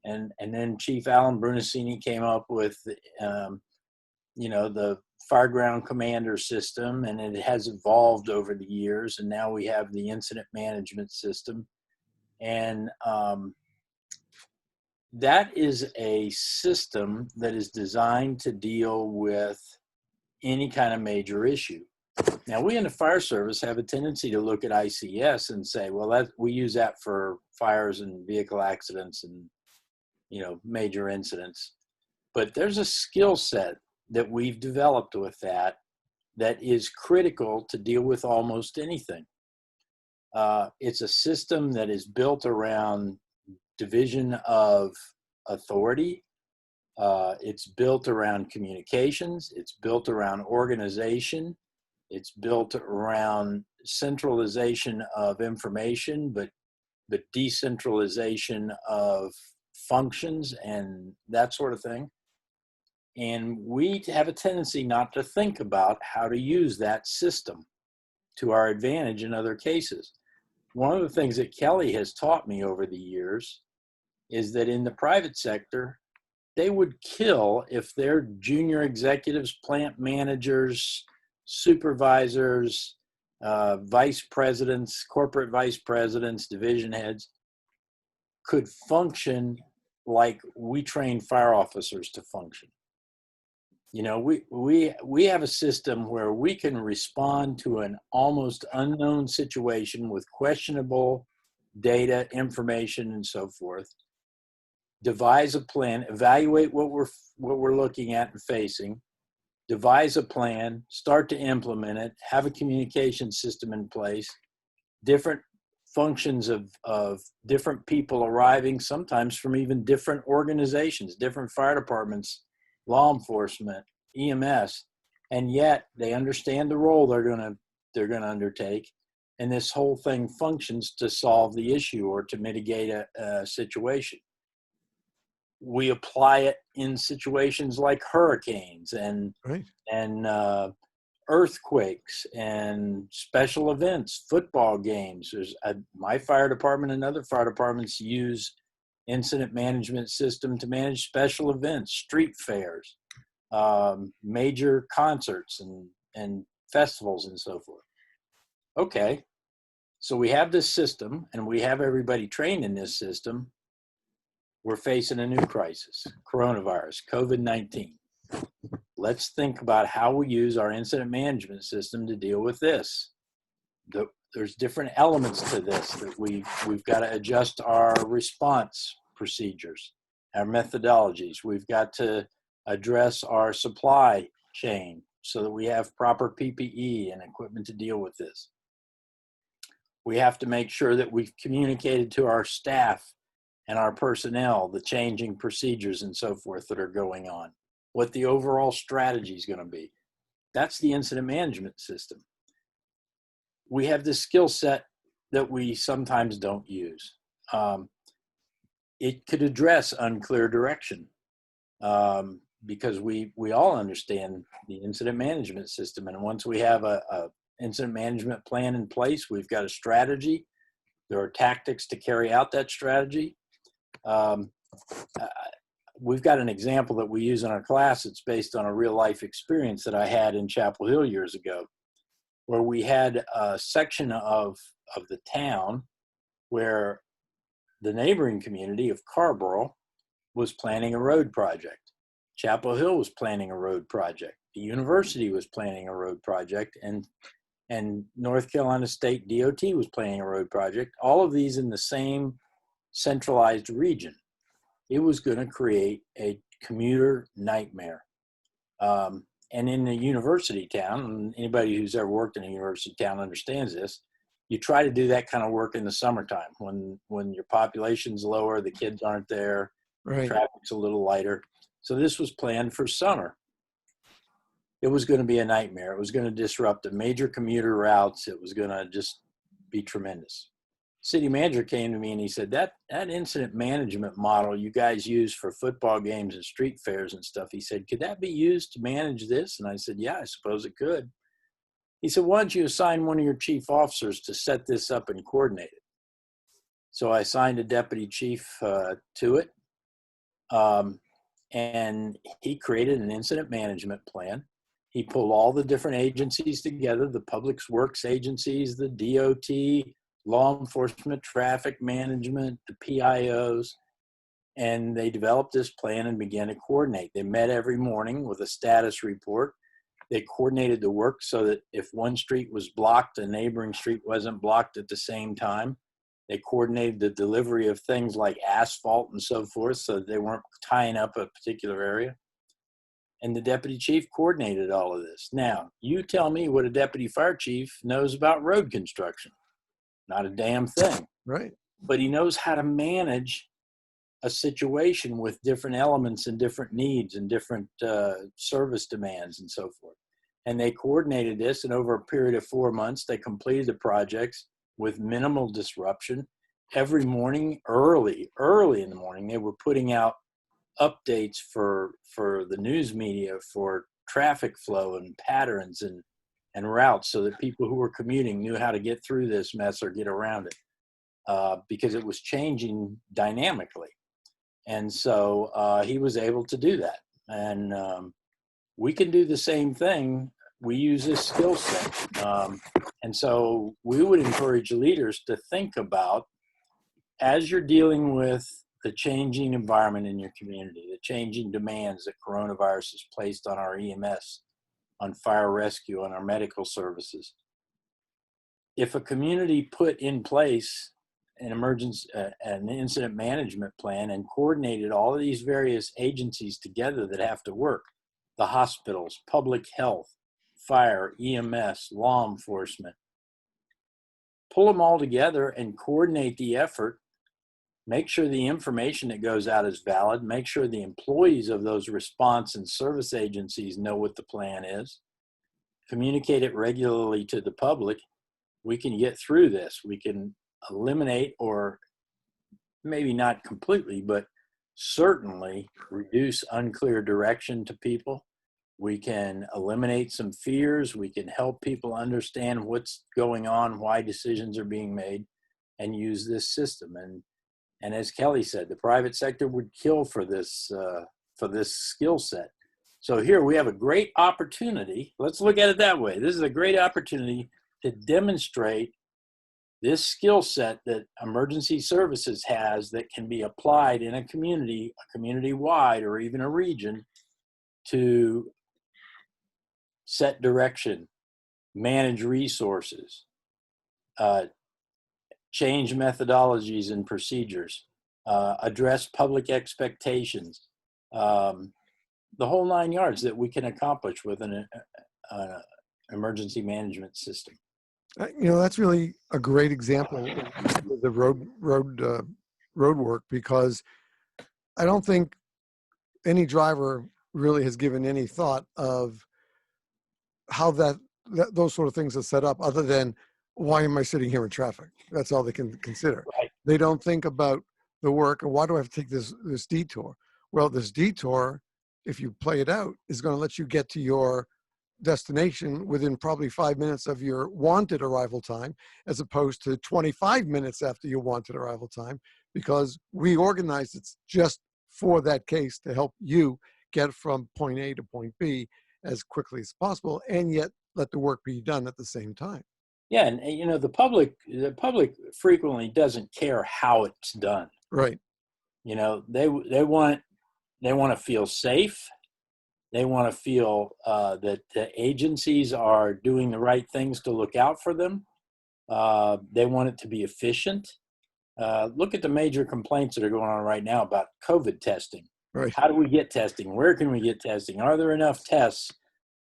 And then Chief Alan Brunacini came up with, the Fireground Commander system, and it has evolved over the years. And now we have the incident management system. And that is a system that is designed to deal with any kind of major issue. Now, we in the fire service have a tendency to look at ICS and say, well, we use that for fires and vehicle accidents and, major incidents. But there's a skill set that we've developed with that is critical to deal with almost anything. It's a system that is built around division of authority. It's built around communications. It's built around organization. It's built around centralization of information, but decentralization of functions and that sort of thing. And we have a tendency not to think about how to use that system to our advantage in other cases. One of the things that Kelly has taught me over the years is that in the private sector, they would kill if their junior executives, plant managers, supervisors, vice presidents, corporate vice presidents, division heads could function like we train fire officers to function. We have a system where we can respond to an almost unknown situation with questionable data, information, and so forth. Devise a plan, evaluate what we're looking at and facing, devise a plan, start to implement it, have a communication system in place, different functions of different people arriving, sometimes from even different organizations, different fire departments, law enforcement, EMS, and yet they understand the role they're going to undertake, and this whole thing functions to solve the issue or to mitigate a situation. We apply it in situations like hurricanes and earthquakes and special events, football games. There's my fire department and other fire departments use incident management system to manage special events, street fairs, major concerts and festivals and so forth. Okay, so we have this system and we have everybody trained in this system. We're facing a new crisis, coronavirus, COVID-19. Let's think about how we use our incident management system to deal with this. There's different elements to this that we've got to adjust our response procedures, our methodologies. We've got to address our supply chain so that we have proper PPE and equipment to deal with this. We have to make sure that we've communicated to our staff and our personnel the changing procedures and so forth that are going on, what the overall strategy is going to be. That's the incident management system. We have this skill set that we sometimes don't use. It could address unclear direction because we all understand the incident management system. And once we have a incident management plan in place, we've got a strategy. There are tactics to carry out that strategy. We've got an example that we use in our class. It's based on a real life experience that I had in Chapel Hill years ago, where we had a section of the town where the neighboring community of Carborough was planning a road project. Chapel Hill was planning a road project. The university was planning a road project, and North Carolina State DOT was planning a road project. All of these in the same centralized region. It was going to create a commuter nightmare. And in a university town, and anybody who's ever worked in a university town understands this, you try to do that kind of work in the summertime when your population's lower, the kids aren't there, right. Traffic's a little lighter. So this was planned for summer. It was going to be a nightmare. It was going to disrupt the major commuter routes. It was going to just be tremendous. City manager came to me and he said, that incident management model you guys use for football games and street fairs and stuff, he said, could that be used to manage this? And I said, yeah, I suppose it could. He said, why don't you assign one of your chief officers to set this up and coordinate it? So I assigned a deputy chief to it. And he created an incident management plan. He pulled all the different agencies together, the public works agencies, the DOT, law enforcement, traffic management, the PIOs, and they developed this plan and began to coordinate. They met every morning with a status report. They coordinated the work so that if one street was blocked, a neighboring street wasn't blocked at the same time. They coordinated the delivery of things like asphalt and so forth so that they weren't tying up a particular area. And the deputy chief coordinated all of this. Now, you tell me what a deputy fire chief knows about road construction. Not a damn thing. Right. But he knows how to manage a situation with different elements and different needs and different service demands and so forth. And they coordinated this, and over a period of 4 months, they completed the projects with minimal disruption. Every morning, early in the morning, they were putting out updates for the news media for traffic flow and patterns and routes so that people who were commuting knew how to get through this mess or get around it because it was changing dynamically. And so he was able to do that. And we can do the same thing. We use this skill set. And so we would encourage leaders to think about, as you're dealing with the changing environment in your community, the changing demands that coronavirus has placed on our EMS, on fire rescue, on our medical services. If a community put in place an emergency, an incident management plan and coordinated all of these various agencies together that have to work, the hospitals, public health, fire, EMS, law enforcement, pull them all together and coordinate the effort, make sure the information that goes out is valid, make sure the employees of those response and service agencies know what the plan is, communicate it regularly to the public, we can get through this. We can eliminate, or maybe not completely, but certainly reduce unclear direction to people. We can eliminate some fears. We can help people understand what's going on, why decisions are being made, and use this system. And as Kelly said, the private sector would kill for this skill set. So here we have a great opportunity. Let's look at it that way. This is a great opportunity to demonstrate this skill set that emergency services has that can be applied in a community-wide, or even a region, to set direction, manage resources, change methodologies and procedures, address public expectations, the whole 9 yards that we can accomplish with an emergency management system. That's really a great example of the road work, because I don't think any driver really has given any thought of how those sort of things are set up, other than, why am I sitting here in traffic? That's all they can consider. Right. They don't think about the work, and why do I have to take this detour? Well, this detour, if you play it out, is going to let you get to your destination within probably 5 minutes of your wanted arrival time, as opposed to 25 minutes after your wanted arrival time, because we organized it just for that case to help you get from point A to point B as quickly as possible, and yet let the work be done at the same time. Yeah, and the public frequently doesn't care how it's done. Right. They want to feel safe. They want to feel that the agencies are doing the right things to look out for them. They want it to be efficient. Look at the major complaints that are going on right now about COVID testing. Right. How do we get testing? Where can we get testing? Are there enough tests?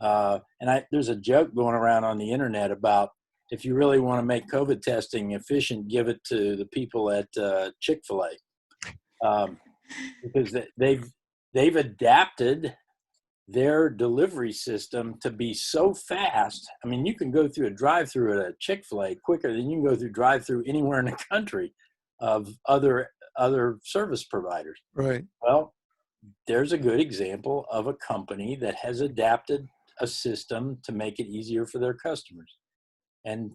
There's a joke going around on the internet about, if you really want to make COVID testing efficient, give it to the people at Chick-fil-A, because they've adapted their delivery system to be so fast. I mean, you can go through a drive-through at a Chick-fil-A quicker than you can go through drive-through anywhere in the country of other service providers. Right. Well, there's a good example of a company that has adapted a system to make it easier for their customers and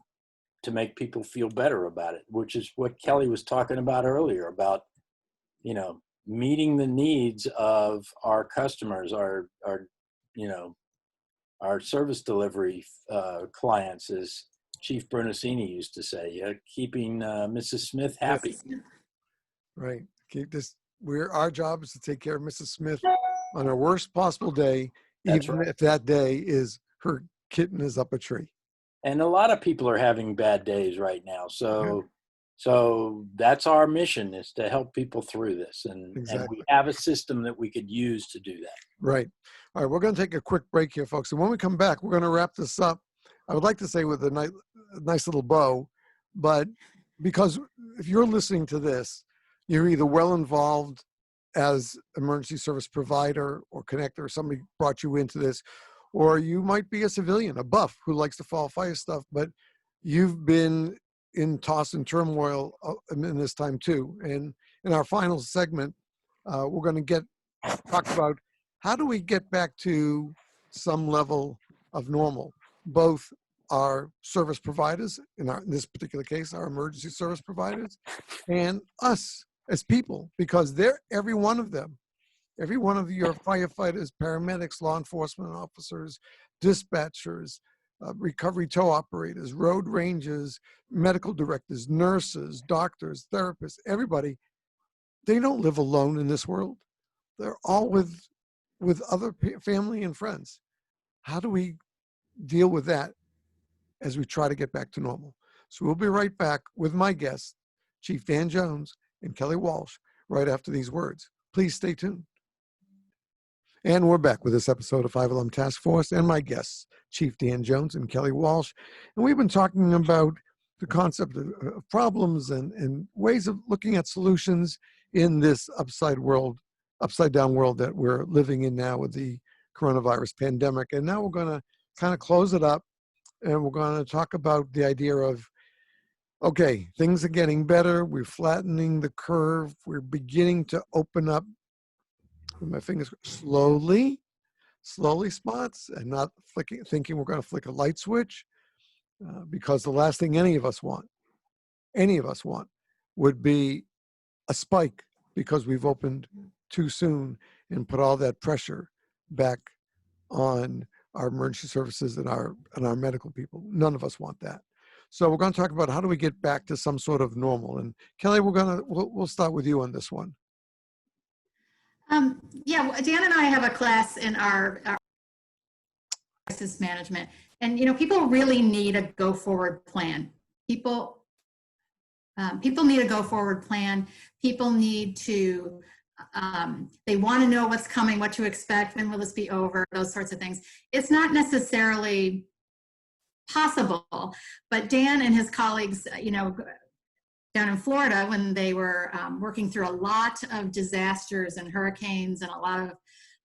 to make people feel better about it, which is what Kelly was talking about earlier about, you know, meeting the needs of our customers, our you know, our service delivery clients, as Chief Bernasini used to say, keeping Mrs. Smith happy. Right. Keep this. Our job is to take care of Mrs. Smith on her worst possible day, That's even right. if that day is her kitten is up a tree. And a lot of people are having bad days right now. So that's our mission, is to help people through this. And Exactly. we have a system that we could use to do that. Right. All right. We're going to take a quick break here, folks. And when we come back, we're going to wrap this up. I would like to say with a nice little bow, but because if you're listening to this, you're either well involved as emergency service provider or connector, or somebody brought you into this, or you might be a civilian, a buff who likes to follow fire stuff, but you've been in toss and turmoil in this time too. And in our final segment, we're going to talk about how do we get back to some level of normal, both our service providers, in this particular case, our emergency service providers, and us as people, because every one of them, every one of your firefighters, paramedics, law enforcement officers, dispatchers, recovery tow operators, road rangers, medical directors, nurses, doctors, therapists, everybody, they don't live alone in this world. They're all with other family and friends. How do we deal with that as we try to get back to normal? So we'll be right back with my guests, Chief Dan Jones and Kelly Walsh, right after these words. Please stay tuned. And we're back with this episode of 5 Alarm Task Force and my guests, Chief Dan Jones and Kelly Walsh. And we've been talking about the concept of problems and ways of looking at solutions in this upside down world that we're living in now with the coronavirus pandemic. And now we're going to kind of close it up, and we're going to talk about the idea of, okay, things are getting better. We're flattening the curve. We're beginning to open up with my fingers slowly spots, and not thinking we're going to flick a light switch, because the last thing any of us want would be a spike because we've opened too soon and put all that pressure back on our emergency services and our medical people. None of us want that. So we're going to talk about how do we get back to some sort of normal. And Kelly, we'll start with you on this one. Yeah, Dan and I have a class in our crisis management, and people really need a go forward plan. People need a go forward plan. People need to, they want to know what's coming, what to expect, when will this be over, those sorts of things. It's not necessarily possible, but Dan and his colleagues, down in Florida, when they were working through a lot of disasters and hurricanes and a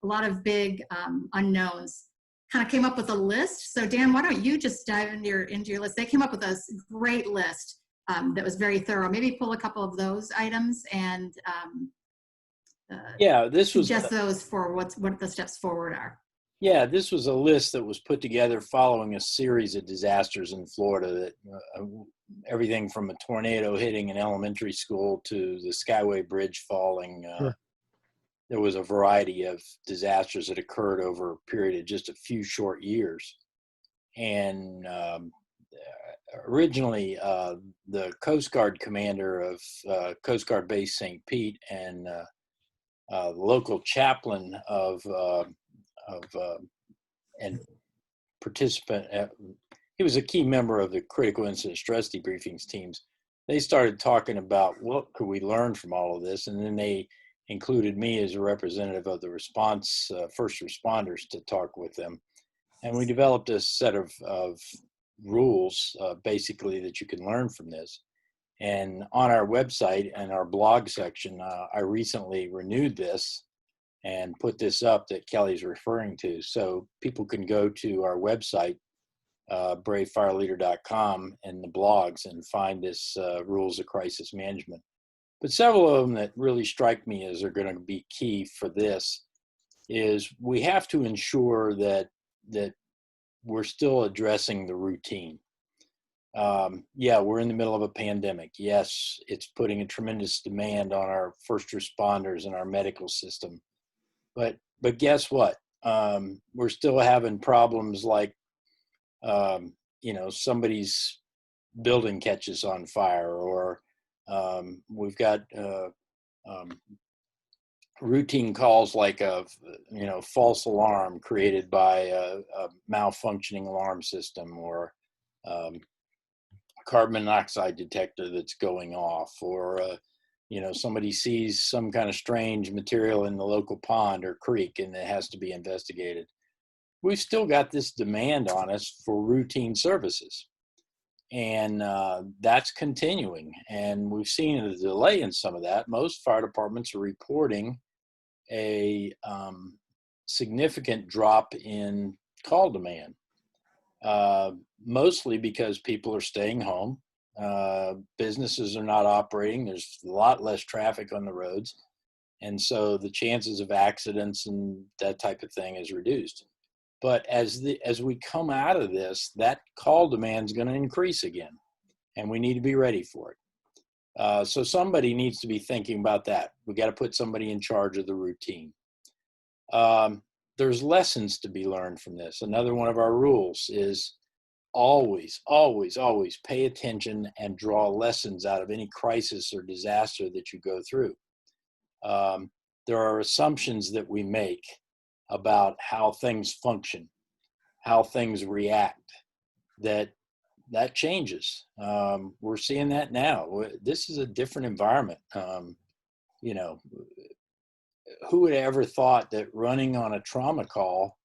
lot of big unknowns, kind of came up with a list. So Dan, why don't you just dive into your list? They came up with a great list that was very thorough. Maybe pull a couple of those items and this was suggest those for what the steps forward are. Yeah, this was a list that was put together following a series of disasters in Florida, that everything from a tornado hitting an elementary school to the Skyway Bridge falling. Sure. There was a variety of disasters that occurred over a period of just a few short years. And originally, the Coast Guard commander of Coast Guard Base St. Pete and the local chaplain and participant, he was a key member of the critical incident stress debriefings teams. They started talking about what could we learn from all of this, and then they included me as a representative of the response first responders to talk with them, and we developed a set of rules basically that you can learn from this. And on our website and our blog section, I recently renewed this and put this up that Kelly's referring to. So people can go to our website, bravefireleader.com, and the blogs and find this rules of crisis management. But several of them that really strike me as are going to be key for this is we have to ensure that we're still addressing the routine. Yeah, we're in the middle of a pandemic. Yes, it's putting a tremendous demand on our first responders and our medical system. But guess what? We're still having problems like, somebody's building catches on fire, or we've got routine calls like a false alarm created by a malfunctioning alarm system, or carbon monoxide detector that's going off, or somebody sees some kind of strange material in the local pond or creek and it has to be investigated. We've still got this demand on us for routine services, and that's continuing, and we've seen a delay in some of that. Most fire departments are reporting a significant drop in call demand, mostly because people are staying home. Businesses are not operating. There's a lot less traffic on the roads. And so the chances of accidents and that type of thing is reduced. But as we come out of this, that call demand is going to increase again, and we need to be ready for it. So somebody needs to be thinking about that. We got to put somebody in charge of the routine. There's lessons to be learned from this. Another one of our rules is always, always, always pay attention and draw lessons out of any crisis or disaster that you go through. There are assumptions that we make about how things function, how things react, that changes. We're seeing that now. This is a different environment. Who would have ever thought that running on a trauma call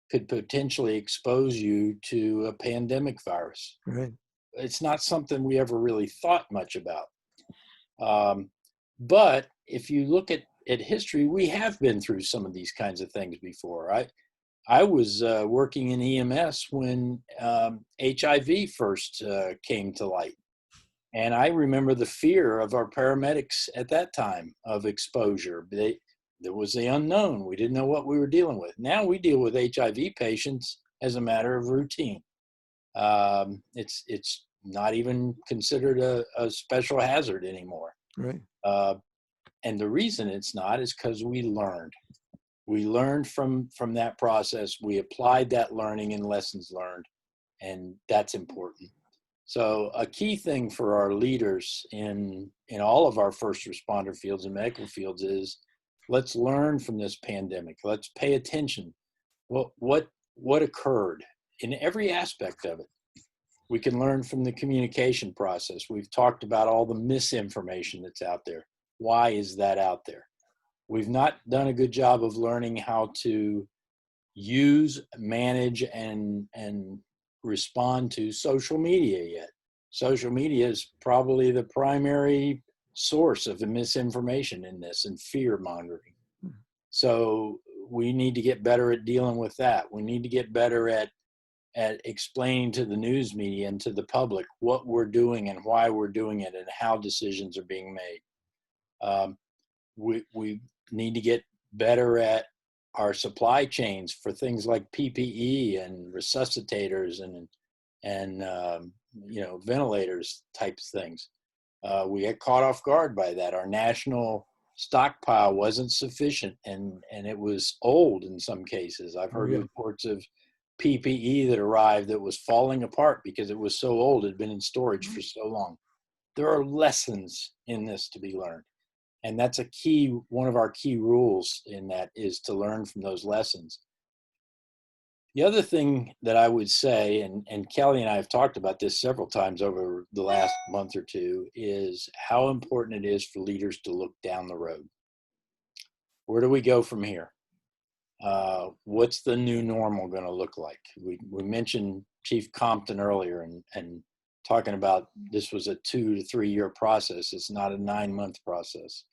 could potentially expose you to a pandemic virus? Right. It's not something we ever really thought much about. But if you look at history, we have been through some of these kinds of things before. I was working in EMS when HIV first came to light. And I remember the fear of our paramedics at that time of exposure. There was the unknown. We didn't know what we were dealing with. Now we deal with HIV patients as a matter of routine. It's not even considered a special hazard anymore. Right. And the reason it's not is because we learned. We learned from that process. We applied that learning and lessons learned, and that's important. So a key thing for our leaders in all of our first responder fields and medical fields is, let's learn from this pandemic. Let's pay attention. What occurred in every aspect of it. We can learn from the communication process. We've talked about all the misinformation that's out there. Why is that out there? We've not done a good job of learning how to use, manage, and respond to social media yet. Social media is probably the primary source of the misinformation in this, and fear mongering. So we need to get better at dealing with that. We need to get better at explaining to the news media and to the public what we're doing and why we're doing it and how decisions are being made. We need to get better at our supply chains for things like PPE and resuscitators and ventilators types things. We got caught off guard by that. Our national stockpile wasn't sufficient, and it was old in some cases. I've heard reports of PPE that arrived that was falling apart because it was so old, it had been in storage for so long. There are lessons in this to be learned. And that's one of our key rules in that is to learn from those lessons. The other thing that I would say, and Kelly and I have talked about this several times over the last month or two, is how important it is for leaders to look down the road. Where do we go from here? What's the new normal going to look like? We mentioned Chief Compton earlier and talking about this was a 2 to 3 year process. It's not a 9-month process.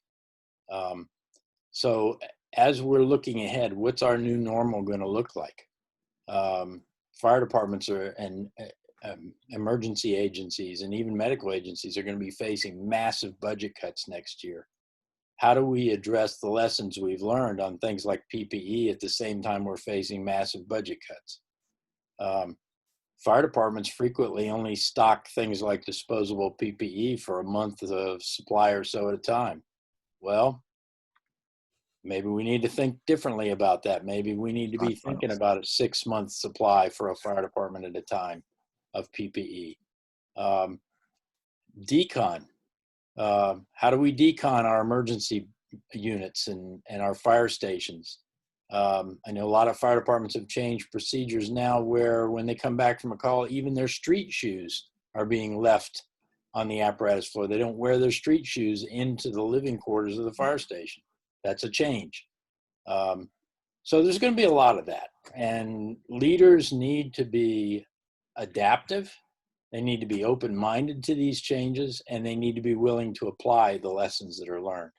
So as we're looking ahead, what's our new normal going to look like? Fire departments and emergency agencies and even medical agencies are going to be facing massive budget cuts next year. How do we address the lessons we've learned on things like PPE at the same time we're facing massive budget cuts? fire departments frequently only stock things like disposable PPE for a month of supply or so at a time. Well, maybe we need to think differently about that. Maybe we need to be thinking about a 6-month supply for a fire department at a time of PPE. Decon. How do we decon our emergency units and our fire stations? I know a lot of fire departments have changed procedures now where when they come back from a call, even their street shoes are being left on the apparatus floor. They don't wear their street shoes into the living quarters of the fire station. That's a change. So there's going to be a lot of that. And leaders need to be adaptive. They need to be open-minded to these changes, and they need to be willing to apply the lessons that are learned.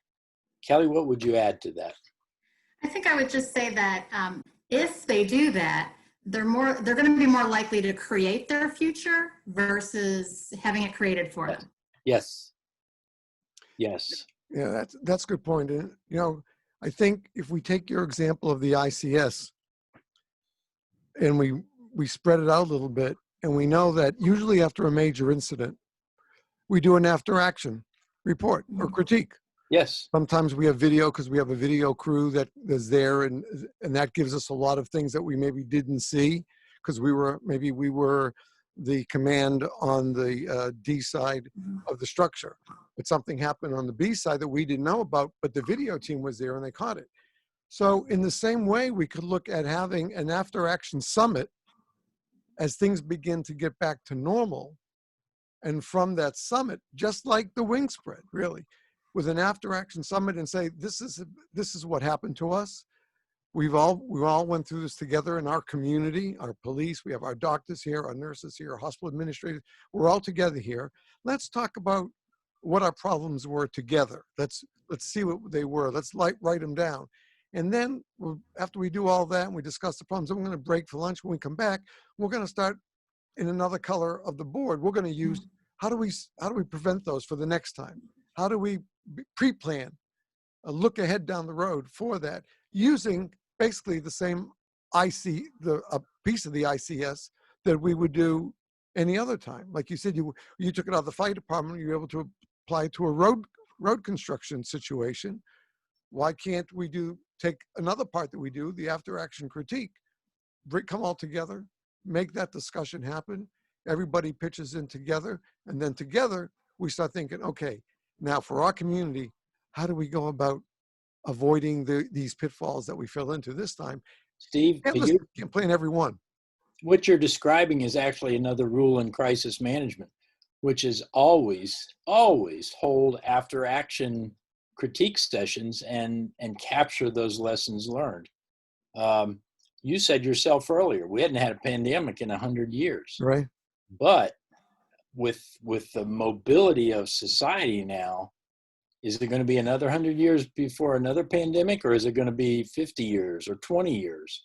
Kelly, what would you add to that? I think I would just say that if they do that, they're going to be more likely to create their future versus having it created for them. Yes. Yes. Yeah, that's a good point. And, you know, I think if we take your example of the ICS and we spread it out a little bit, and we know that usually after a major incident, we do an after action report or critique. Yes. Sometimes we have video because we have a video crew that is there, and that gives us a lot of things that we maybe didn't see because we were the command on the D side of the structure. But something happened on the B side that we didn't know about, but the video team was there and they caught it. So in the same way, we could look at having an after action summit as things begin to get back to normal. And from that summit, just like the wing spread, really, with an after action summit and say, this is what happened to us. We all went through this together in our community, our police, we have our doctors here, our nurses here, our hospital administrators, we're all together here. Let's talk about what our problems were together. Let's see what they were. Let's write them down. And then after we do all that and we discuss the problems, then we're going to break for lunch. When we come back, we're going to start in another color of the board. We're going to use, how do we prevent those for the next time? How do we pre-plan, look ahead down the road for that, using basically the same a piece of the ICS that we would do any other time. Like you said, you took it out of the fire department, you were able to apply it to a road construction situation. Why can't we take another part that we do, the after action critique, come all together, make that discussion happen, everybody pitches in together, and then together we start thinking, okay, now for our community, how do we go about avoiding these pitfalls that we fell into this time? Steve, can't plan every one. What you're describing is actually another rule in crisis management, which is always hold after action critique sessions and capture those lessons learned. You said yourself earlier, we hadn't had a pandemic in 100 years. Right. But with the mobility of society now, is it going to be another 100 years before another pandemic, or is it going to be 50 years or 20 years?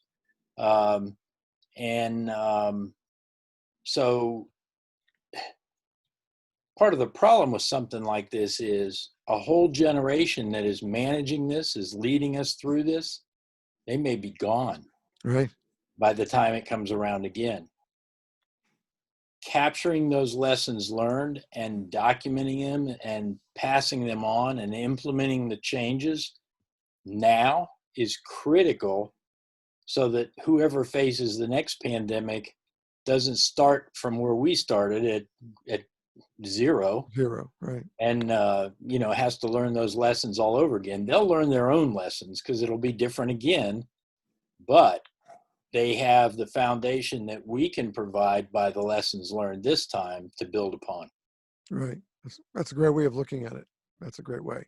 So part of the problem with something like this is a whole generation that is managing this, is leading us through this, they may be gone right by the time it comes around again. Capturing those lessons learned and documenting them and passing them on and implementing the changes now is critical so that whoever faces the next pandemic doesn't start from where we started at zero, right, and has to learn those lessons all over again. They'll learn their own lessons because it'll be different again, but they have the foundation that we can provide by the lessons learned this time to build upon. Right. That's a great way of looking at it. That's a great way.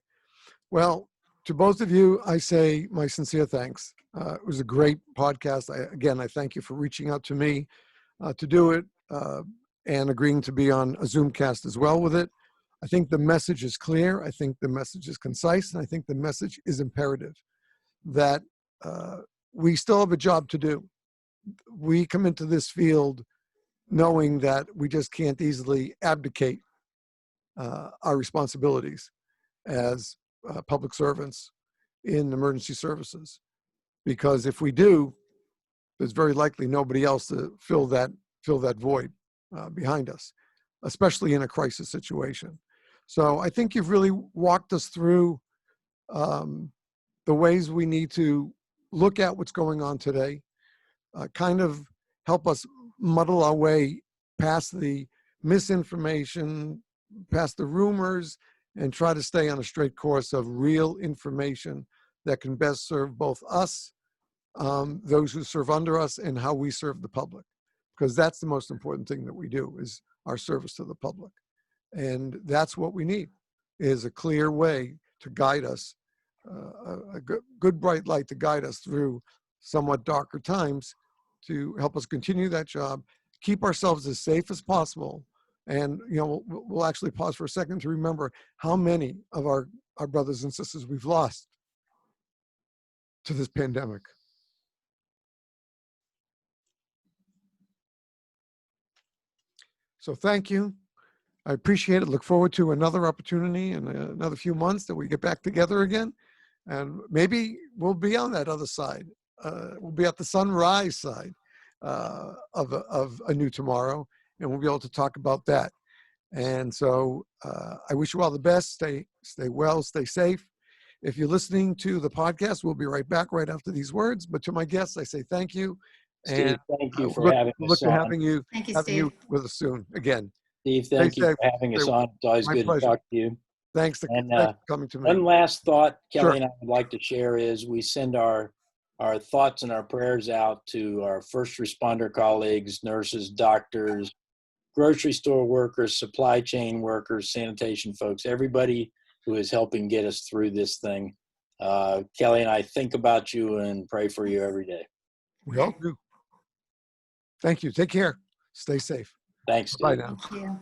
Well, to both of you, I say my sincere thanks. It was a great podcast. I thank you for reaching out to me to do it and agreeing to be on a Zoomcast as well with it. I think the message is clear. I think the message is concise. And I think the message is imperative that we still have a job to do. We come into this field knowing that we just can't easily abdicate our responsibilities as public servants in emergency services. Because if we do, there's very likely nobody else to fill that fill that void behind us, especially in a crisis situation. So I think you've really walked us through the ways we need to look at what's going on today, kind of help us muddle our way past the misinformation, past the rumors, and try to stay on a straight course of real information that can best serve both us, those who serve under us, and how we serve the public. Because that's the most important thing that we do, is our service to the public. And that's what we need, is a clear way to guide us, a good bright light to guide us through somewhat darker times, to help us continue that job, keep ourselves as safe as possible. And, you know, we'll actually pause for a second to remember how many of our brothers and sisters we've lost to this pandemic. So thank you. I appreciate it. Look forward to another opportunity in another few months that we get back together again. And maybe we'll be on that other side. We'll be at the sunrise side of a new tomorrow, and we'll be able to talk about that. And so I wish you all the best. Stay well, stay safe. If you're listening to the podcast, we'll be right back right after these words. But to my guests, I say thank you. Steve, And thank you for having us look to on. having you Steve. with us soon again. Steve, thank you safe. for having us on. It's always My good pleasure. to talk to you. Thanks for coming to me. One last thought Kelly Sure. and I would like to share is we send our thoughts and our prayers out to our first responder colleagues, nurses, doctors, grocery store workers, supply chain workers, sanitation folks, everybody who is helping get us through this thing. Kelly and I think about you and pray for you every day. We all do. Thank you. Take care. Stay safe. Thanks, Steve. Bye now. Thank you.